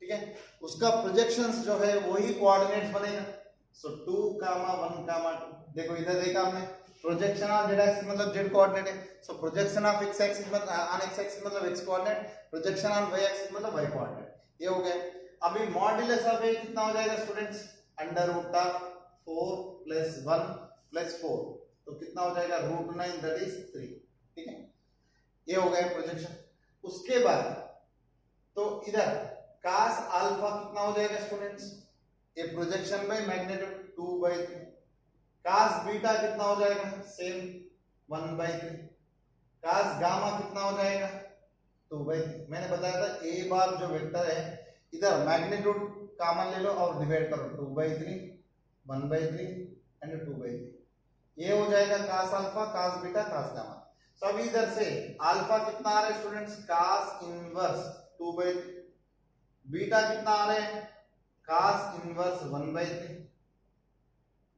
ठीक है, उसका प्रोजेक्शंस जो है वही कोऑर्डिनेट्स बनेगा। सो 2, 1, 2, देखो इधर देखा हमने प्रोजेक्शन ऑफ जेड एक्सिस मतलब जेड कोऑर्डिनेट है, so projection of x axis मतलब ऑन एक्स एक्सिस मतलब x coordinate, projection on y axis मतलब वाई कोऑर्डिनेट, ये हो गया। अभी मॉड्यूलस ऑफ ए कितना हो जाएगा स्टूडेंट्स, √4 + 1 + 4, तो कितना हो जाएगा √9 दैट इज 3, ठीक है, ये हो गया प्रोजेक्शन। उसके बाद तो इधर cos अल्फा कितना हो जाएगा स्टूडेंट्स, ये projection by magnitude 2/3, cos beta कितना हो जाएगा, सेम 1/3, cos गामा कितना हो जाएगा 2/3। मैंने बताया था ए बार जो वेक्टर है इधर मैग्नीट्यूड कॉमन ले लो और डिवाइड करो, 2/3, 1/3 एंड 2/3, ये हो जाएगा cos alpha cos beta cos gamma. तो अभी इधर से अल्फा कितना आ रहा है स्टूडेंट्स, cos इनवर्स 2/3, बीटा कितना आ रहा है, cos इनवर्स 1/3,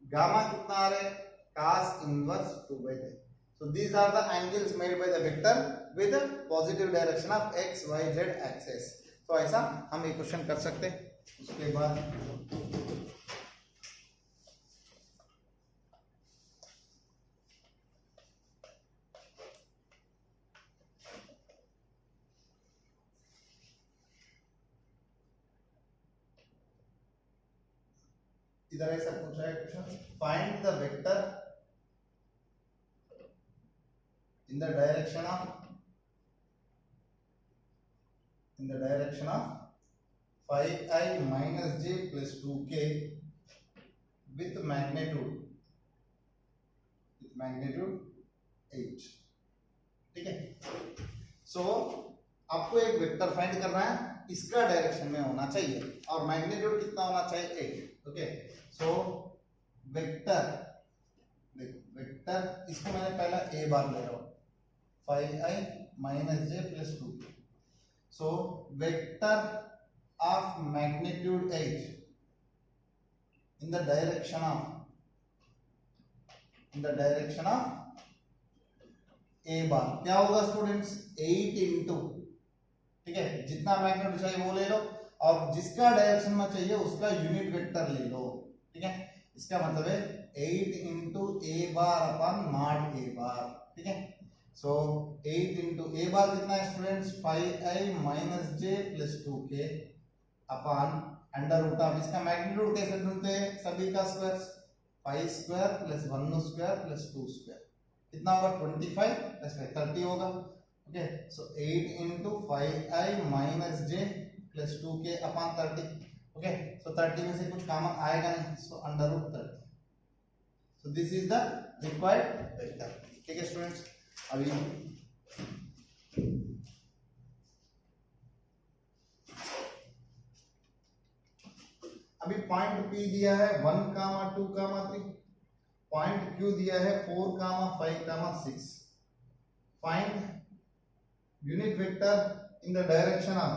गामा कितना आ रहा है, cos inverse 2/3। So these are the angles made by the vector with a positive direction of x, y, z axis. तो ऐसा हम एक क्वेश्चन कर सकते हैं। उसके बाद इधर ऐसा पूछा है question, find the vector in the direction of 5i minus j plus 2k with magnitude 8, ठीक है। सो आपको एक वेक्टर फाइंड करना है, इसका डायरेक्शन में होना चाहिए और मैग्नीट्यूड कितना होना चाहिए 8, ओके। सो वेक्टर इसको मैंने पहला ए बार ले रहा हूं, 5i minus j plus 2k, so vector of magnitude 8 in the direction of in the direction of a bar, क्या होगा स्टूडेंट्स 8 इंटू, ठीक है, जितना मैग्नीट्यूड चाहिए वो ले लो और जिसका डायरेक्शन में चाहिए उसका यूनिट वेक्टर ले लो, ठीक है। इसका मतलब है 8 into A bar upon mod a bar, ठीक है। सो 8 इंटू ए बार कितना है students 5i minus J plus 2k upon under root of, इसका मैग्नीट्यूड कैसे ढूंढते हैं, सभी का square, 5 square plus 1 square plus 2 square, कितना होगा 25 प्लस 5 30 होगा, okay. So 8 into 5i minus J plus 2k upon 30, okay. So 30 में से कुछ कॉमन आएगा नहीं, so under root 30, so this is the required vector, ठीक है स्टूडेंट्स। अभी पॉइंट P दिया है 1, 2, 3, पॉइंट Q दिया है 4, 5, 6, find unit vector in the direction of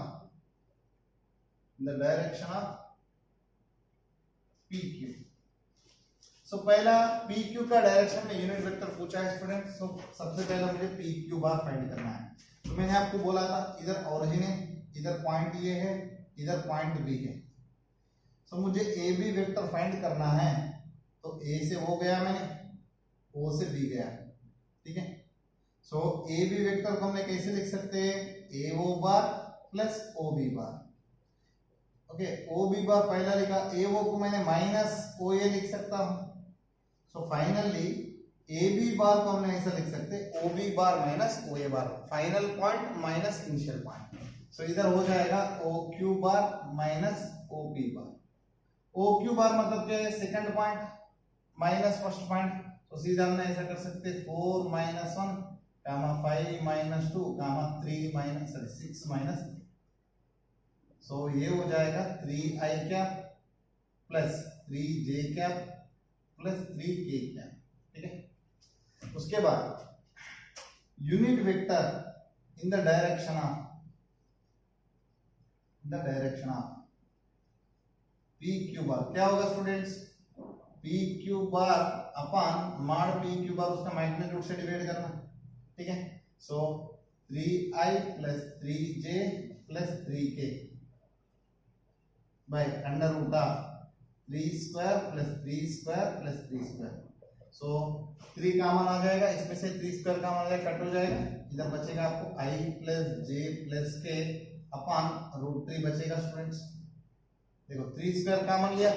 PQ। सो पहला PQ का डायरेक्शन में यूनिट वेक्टर पूछा है स्टूडेंट, सो सबसे पहले मुझे PQ बार फाइंड करना है। तो मैंने आपको बोला था इधर ओरिजिन है, इधर पॉइंट ये है, इधर पॉइंट B है, सो मुझे AB वेक्टर फाइंड करना है। तो A से O गया मैंने, O से B गया, ठीक है। सो AB वेक्टर को हमने कैसे लिख सकते हैं, AO बार प्लस OB बार, ओके। OB बार पहला लिखा, AO को मैंने माइनस OA लिख सकता हूं। सो फाइनली AB बार को हमने ऐसा लिख सकते हैं, OB bar minus OA bar, final point minus initial point. So इधर हो जाएगा OQ bar minus OP bar. OQ bar मतलब क्या है, second point minus first point, तो सीधा हमने ऐसा कर सकते 4 minus 1 comma 5 minus 2 comma 3 minus 6 minus 3, so ये हो जाएगा 3i cap plus 3j cap plus 3k cap, ठीक है। उसके बाद unit vector in the direction of PQ bar, क्या होगा students, PQ bar upon mod PQ bar, उसका मैग्नीट्यूड से डिवाइड करना, ठीक है। So 3i plus 3j plus 3k by under root of 3 square plus 3 square plus 3 square. So 3 common आ जाएगा, इसमें से 3 स्क्वायर कॉमन आ जाएगा, कट हो जाएगा, इधर बचेगा आपको i plus j plus k upon root 3 बचेगा स्टूडेंट्स। देखो 3 स्क्वायर कॉमन लिया,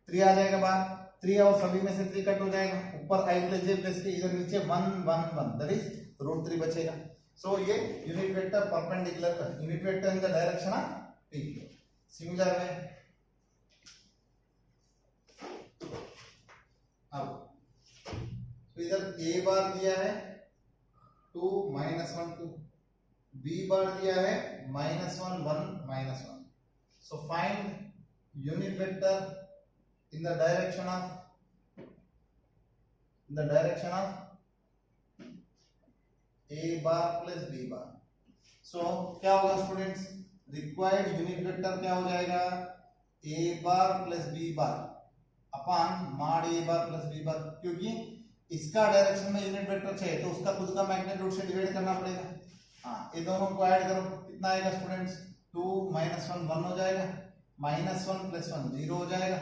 3 आ जाएगा बाहर, 3 और सभी में से 3 कट हो जाएगा, ऊपर i प्लस j प्लस के, इधर नीचे 1 1 1, दैट इज रूट 3 बचेगा। सो ये unit vector perpendicular, unit vector in the direction of PQ। Similar में अब तो इधर A बार दिया है 2 माइनस 1 2, B बार दिया है minus 1 1 minus 1। So find unit vector in the direction of A bar plus B bar। so क्या होगा स्टूडेंट्स, रिक्वायर्ड यूनिट वेक्टर क्या हो जाएगा, A bar plus B bar upon mod A bar plus B बार, क्योंकि इसका डायरेक्शन में यूनिट वेक्टर चाहिए तो उसका खुद का मैग्नीट्यूड से डिवाइड करना पड़ेगा। हाँ, ये दोनों को ऐड करो, कितना आएगा स्टूडेंट्स, 2 माइनस 1 1 हो जाएगा, माइनस 1 प्लस 1 0 हो जाएगा,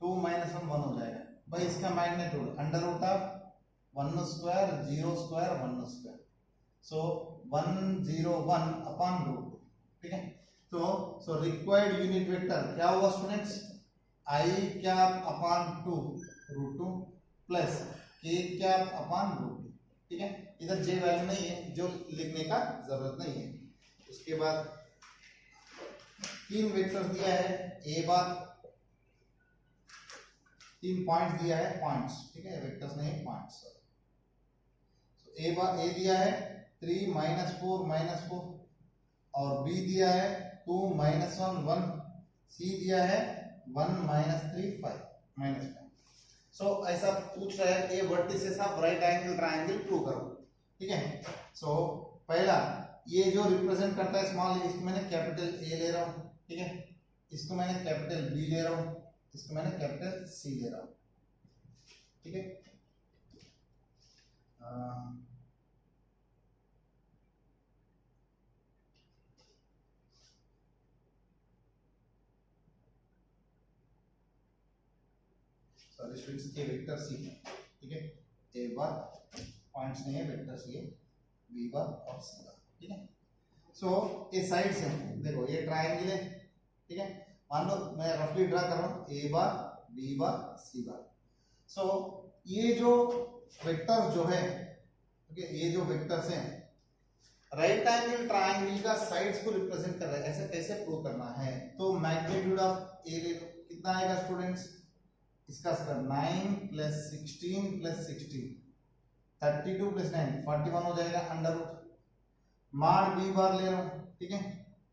2 माइनस 1 1 हो जाएगा भाई, इसका magnitude under root of 1 square 0 square 1 square, so 101 upon root 2, ठीक है। तो रिक्वायर्ड यूनिट वेक्टर क्या होगा students, i cap upon 2 root 2 plus k cap upon root 2, ठीक है। इधर j वैल्यू नहीं है जो लिखने का जरूरत नहीं है। उसके बाद 3 वेक्टर दिया है, A बार 3 पॉइंट्स दिया है, पॉइंट्स, ठीक है, वेक्टर्स नहीं पॉइंट्स। A बार A दिया है 3 माइनस 4 और B दिया है 2 माइनस 1 1, C दिया है 1 माइनस 3 5 माइनस 5। सो ऐसा पूछ रहा है, ये vertices of right angle triangle prove करो, ठीक है। सो पहला ये जो रिप्रेजेंट करता है स्मॉल, इसको मैंने कैपिटल A ले रहा हूं, ठीक है, इसको मैंने कैपिटल B ले रहा हूं, इसको मैंने कैपिटल C ले रहा हूं, ठीक है। सॉरी स्टूडेंट्स, ये वेक्टर सी है, ठीक है, ए बार पॉइंट्स नहीं है, वेक्टर सी है, बी बार और सी बार, ठीक है। सो ये साइड से देखो, ये ट्रायंगल है, ठीक है, मान लो मैं रफली ड्रा कर रहा हूँ, ए बार बी बार सी बार। सो ये जो वेक्टर जो है, ओके, ये जो वेक्टर्स हैं राइट एंगल ट्रायंगल का साइड्स को रिप्रेजेंट कर रहा है, ऐसे कैसे प्रूव करना है? तो मैग्नीट्यूड ऑफ ए ले लो, कितना आएगा स्टूडेंट्स, इसका स्क्वायर 9 प्लस 16 प्लस 16 32 प्लस 9 41 हो जाएगा, अंडर रूट माड बी बार ले रहा हूं, ठीक है,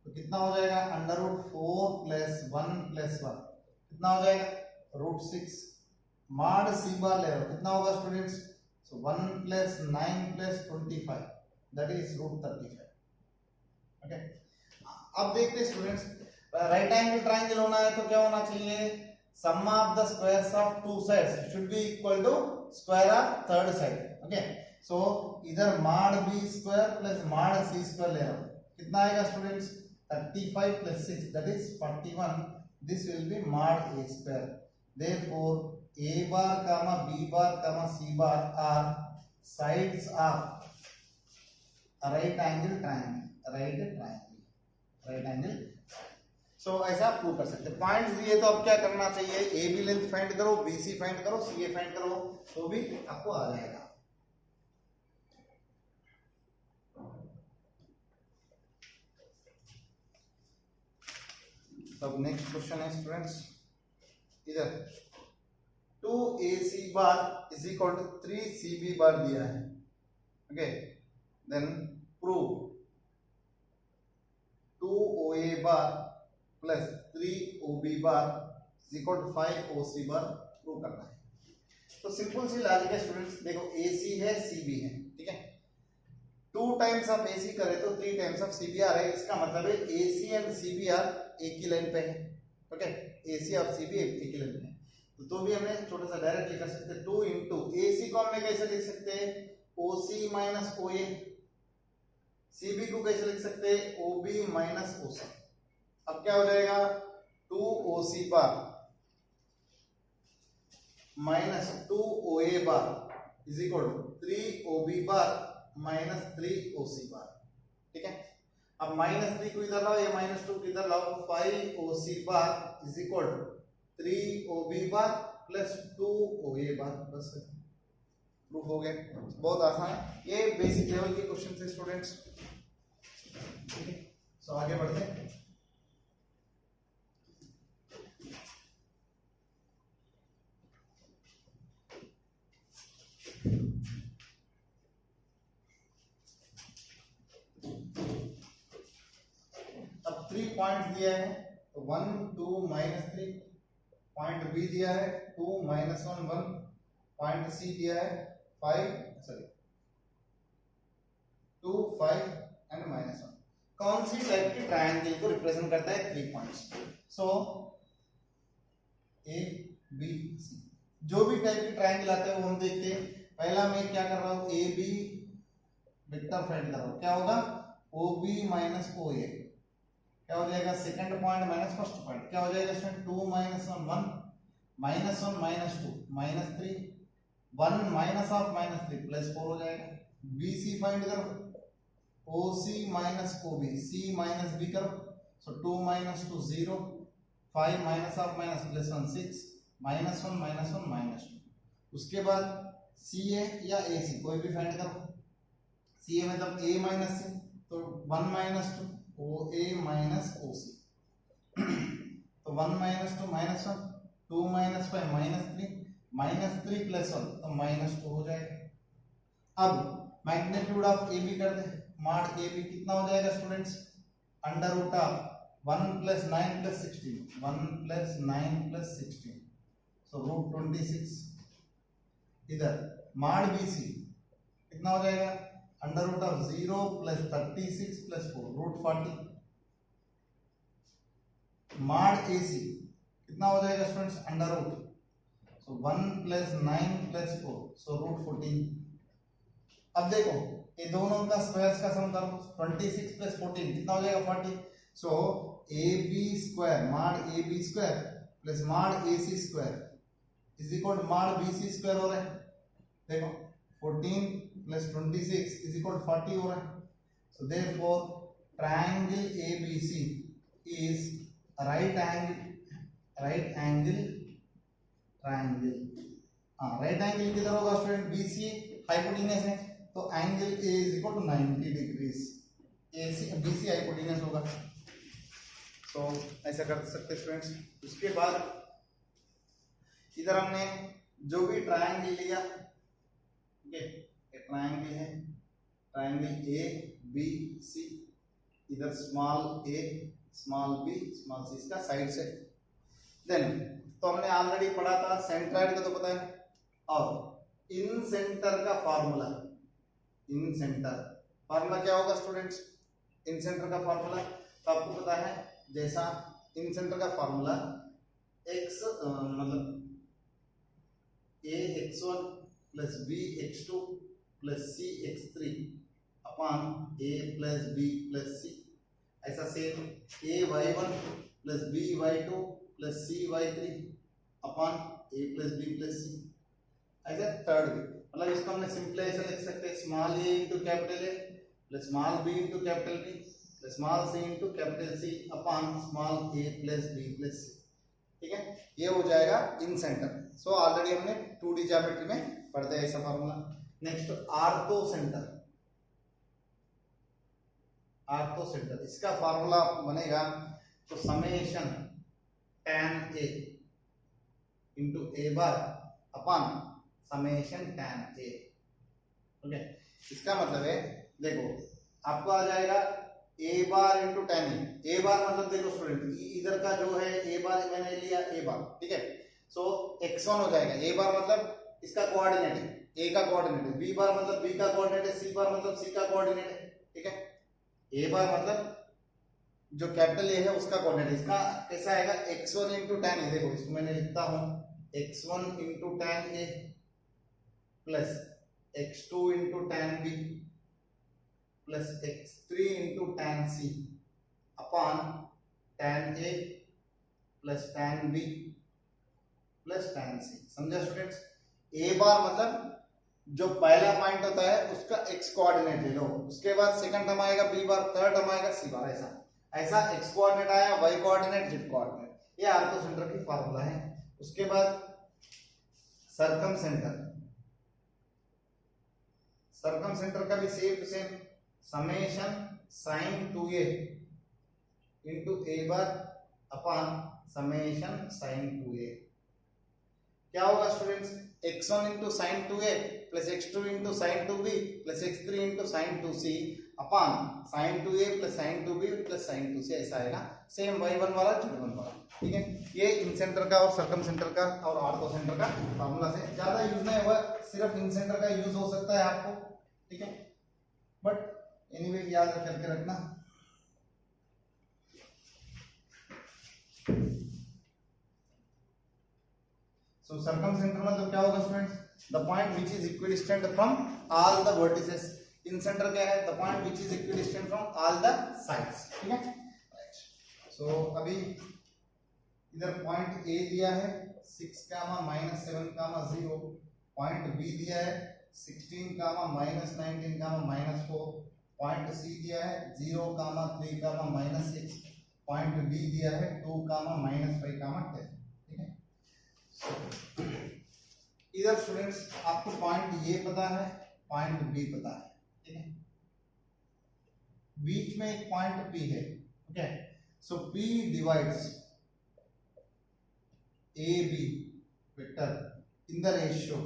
तो कितना हो जाएगा, अंडर रूट 4 प्लस 1 प्लस 1 कितना हो जाएगा, रूट 6 माड सी बार ले रहा हूं, कितना होगा students, so 1 plus 9 plus 25 that is root 35, okay. अब देखते हैं स्टूडेंट्स, राइट एंगल ट्रायंगल होना है तो क्या होना चाहिए, sum of the squares of two sides should be equal to square of third side, okay। so इधर mod b square plus mod c square ले रहा हूं, कितना आएगा students, 35 plus 6 that is 41, this will be mod a square, therefore a bar comma b bar comma c bar are sides of a right angle triangle, right angle। सो ऐसा आप प्रूव कर सकते हैं। पॉइंट्स दिए तो अब क्या करना चाहिए, ए बी लेंथ फाइंड करो, बी सी फाइंड करो, सी ए फाइंड करो, तो भी आपको आ जाएगा। तब नेक्स्ट क्वेश्चन है स्टूडेंट्स, इधर 2ac bar is equal to 3cb bar दिया है, okay, then prove 2oa bar plus 3ob bar is equal to 5oc bar prove करना है। तो सिंपल सी लॉजिक है स्टूडेंट्स, देखो ac है cb है, ठीक है, 2 टाइम्स ऑफ ac करें तो 3 टाइम्स ऑफ cb आ रहा है, इसका मतलब है ac एंड cb आर एक ही लाइन पे है, ओके, ac और cb एक ही लाइन पे है, तो भी हमें छोटा सा डायरेक्ट लिख सकते हैं, 2 इंटू ac को हमने कैसे लिख सकते हैं, oc माइनस oa, cb को कैसे लिख सकते हैं, ob माइनस oc। अब क्या हो जाएगा, 2oc bar minus 2oa bar is equal to 3ob bar minus 3oc bar, ठीक है। अब माइनस 3 को इधर लाओ, ये माइनस 2 को इधर लाओ, 5oc bar is equal to 3ob bar plus 2oa bar, बस प्रूफ हो गया। बहुत आसान है, ये बेसिक लेवल के क्वेश्चन थे स्टूडेंट्स, ठीक है। सो आगे बढ़ते हैं। अब 3 पॉइंट दिया है, तो 1 2 माइनस 3, पॉइंट बी दिया है 2 माइनस 1 1, पॉइंट सी दिया है 2 5 एंड माइनस 1। कौन सी टाइप की ट्रायंगल को रिप्रेजेंट करता है, 3 points. So A B C, जो भी टाइप की ट्रायंगल आते हैं वो हम देखते हैं। पहला मैं क्या कर रहा हूं, ए बी वेक्टर फाइंड कर रहा हूं, क्या होगा, ओ बी माइनस ओ ए, क्या हो जाएगा, second point minus first point, क्या हो जाएगा student, 2 minus 1 1, minus 1 minus 2 minus 3, 1 minus of minus 3 plus 4 हो जाएगा। बी सी फाइंड करो, ओ सी माइनस ओ बी, सी माइनस बी करो, सो 2 minus 2 0, 5 minus of minus plus 1 6, minus 1 minus 1 minus 2। उसके बाद सी ए या ए सी कोई भी फाइंड करो, सी ए मतलब ए माइनस सी, तो 1 माइनस 2 ओ ए माइनस ओ सी, तो 1 minus 2 minus 1, 2 minus 5 minus 3 plus 1 तो माइनस 2 हो जाएगा। अब मैग्नीट्यूड ऑफ ए बी कर दे, मॉड ए बी कितना हो जाएगा students, under root of 1 plus 9 plus 16, 1 plus 9 plus 16, so root 26। इधर मॉड बी सी कितना हो जाएगा, under root of 0 plus 36 plus 4 root 40। Mod a c कितना हो जाएगा students, under root, so 1 plus 9 plus 4 so root 14। अब देखो ये दोनों का स्क्वायर्स का सम करो, 26 प्लस 14 कितना हो जाएगा 40। सो ए बी स्क्वायर माड ए बी स्क्वायर प्लस माड ए सी स्क्वायर इज इक्वल टू माड बी सी स्क्वायर हो रहा है। देखो 14 प्लस 26 इज इक्वल टू 40 हो रहा है। So therefore triangle ABC is right angle triangle. Right angle किधर होगा स्टूडेंट, BC हाइपोटेन्यूस है तो angle A is equal to 90 degrees, BC hypotenuse होगा। तो ऐसा कर सकते स्टूडेंट्स। उसके बाद इधर हमने जो भी ट्रायंगल लिया, ठीक है, ये ट्रायंगल है, ट्रायंगल ABC, इधर small a small b small c इसका साइड से। देन तो हमने ऑलरेडी पढ़ा था सेंट्रॉइड का तो पता है, और इन सेंटर का फार्मूला, इन सेंटर फार्मूला क्या होगा स्टूडेंट्स, इन सेंटर का फार्मूला तो आपको पता है, जैसा इन सेंटर का फार्मूला x मतलब a x1 plus b x2 plus c x3 upon a plus b plus c, ऐसा same a y1 plus b y2 plus c y3 upon a plus b plus c, ऐसा थर्ड भी। मतलब इसको हमने सिंपली ऐसा लिख सकते हैं, small a into capital A plus small b into capital B plus small c into capital C upon small a plus b plus c, ठीक है, ये हो जाएगा इन सेंटर। सो ऑलरेडी हमने 2D ज्योमेट्री में पढ़ते हैं ऐसा formula. Next ortho centre, ortho centre इसका फार्मूला बनेगा तो summation tan A into a bar upon summation tan A, okay. इसका मतलब है देखो आपको आ जाएगा a bar into tan A बार मतलब देखो स्टूडेंट इधर का जो है a बार मैंने लिया a बार, ठीक है। सो x1 हो जाएगा, a बार मतलब इसका कोऑर्डिनेट है, a का कोऑर्डिनेट है, b बार मतलब b का कोऑर्डिनेट है, c बार मतलब c का कोऑर्डिनेट है, ठीक है। a बार मतलब जो कैपिटल A है उसका कोऑर्डिनेट, इसका कैसा आएगा x1 इंटू tan A, देखो इसको मैंने लिखता हूं x1 into tan A plus x2 into tan B plus x3 into tan C upon tan A plus tan B plus tan C, समझा स्टूडेंट्स। a बार मतलब जो पहला पॉइंट होता है उसका x कोऑर्डिनेट ले लो, उसके बाद सेकंड टर्म आएगा b बार, थर्ड टर्म आएगा c बार, ऐसा ऐसा x कोऑर्डिनेट आया, y कोऑर्डिनेट, z कोऑर्डिनेट, ये आर्थो सेंटर की फार्मूला है। उसके बाद सर्कम सेंटर, सर्कम सेंटर का भी same to same summation sin 2a into a bar upon summation sin 2a, क्या होगा students x1 into sin 2a plus x2 into sin 2b plus x3 into sin 2c upon sin 2a plus sin 2b plus sin 2c, ऐसा आएगा सेम y1 वाला z1 वाला, ठीक है। ये इन सेंटर का और सर्कम सेंटर का और आर्थो सेंटर का फार्मूला से ज्यादा यूज नहीं हुआ, सिर्फ इन सेंटर का यूज हो सकता है आपको, ठीक है, बट एनीवे याद करके रखना। So circumcenter मतलब क्या होगा students, the point which is equidistant from all the vertices, in centre क्या है, the point which is equidistant from all the sides, ठीक है, right। So अभी इधर पॉइंट A दिया है 6 कामा -7 कामा 0, पॉइंट B दिया है 16 कामा -19 कामा -4, पॉइंट C दिया है 0 कामा 3 कामा -6, पॉइंट D दिया है 2 कामा -5 कामा 10, ठीक है। इधर स्टूडेंट्स आपको पॉइंट ए पता है, पॉइंट बी पता है, ठीक है, बीच में एक पॉइंट पी है, okay. So P divides A B vector in the ratio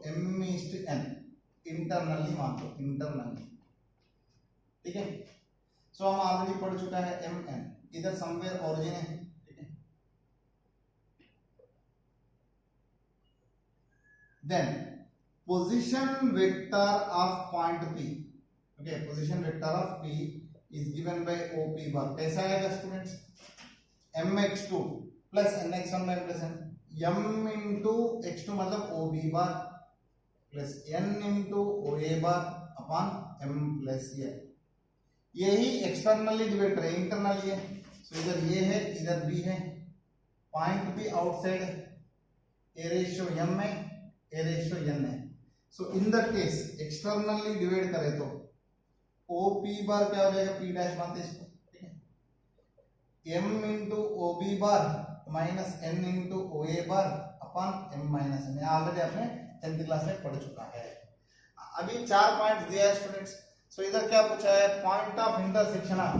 m/n, internally मान लो, इंटरनली, ठीक है। सो हम ऑलरेडी पढ़ चुका है mn, इधर समवेयर ओरिजिन है, then position vector of point P, okay, position vector of P is given by OP bar, कैसा आएगा students, mx2 plus nx1 by plus n, m into x2 मतलब OB bar plus n into o a bar upon m plus ए। यही एक्सटर्नली डिवाइड करें, इंटरनली है, सो इधर ये है इधर b है, पॉइंट भी आउटसाइड a रेशियो m है, a रेशियो n है। So in the case externally divide करें तो ओ पी बार क्या हो जाएगा, p डैश मानते इसको, ठीक है, m into o b bar minus n into o a bar upon m minus n। Already आपने 10th क्लास में पढ़ चुका है। अभी 4 पॉइंट दिया है स्टूडेंट्स। सो इधर क्या पूछा है, पॉइंट ऑफ इंटरसेक्शन ऑफ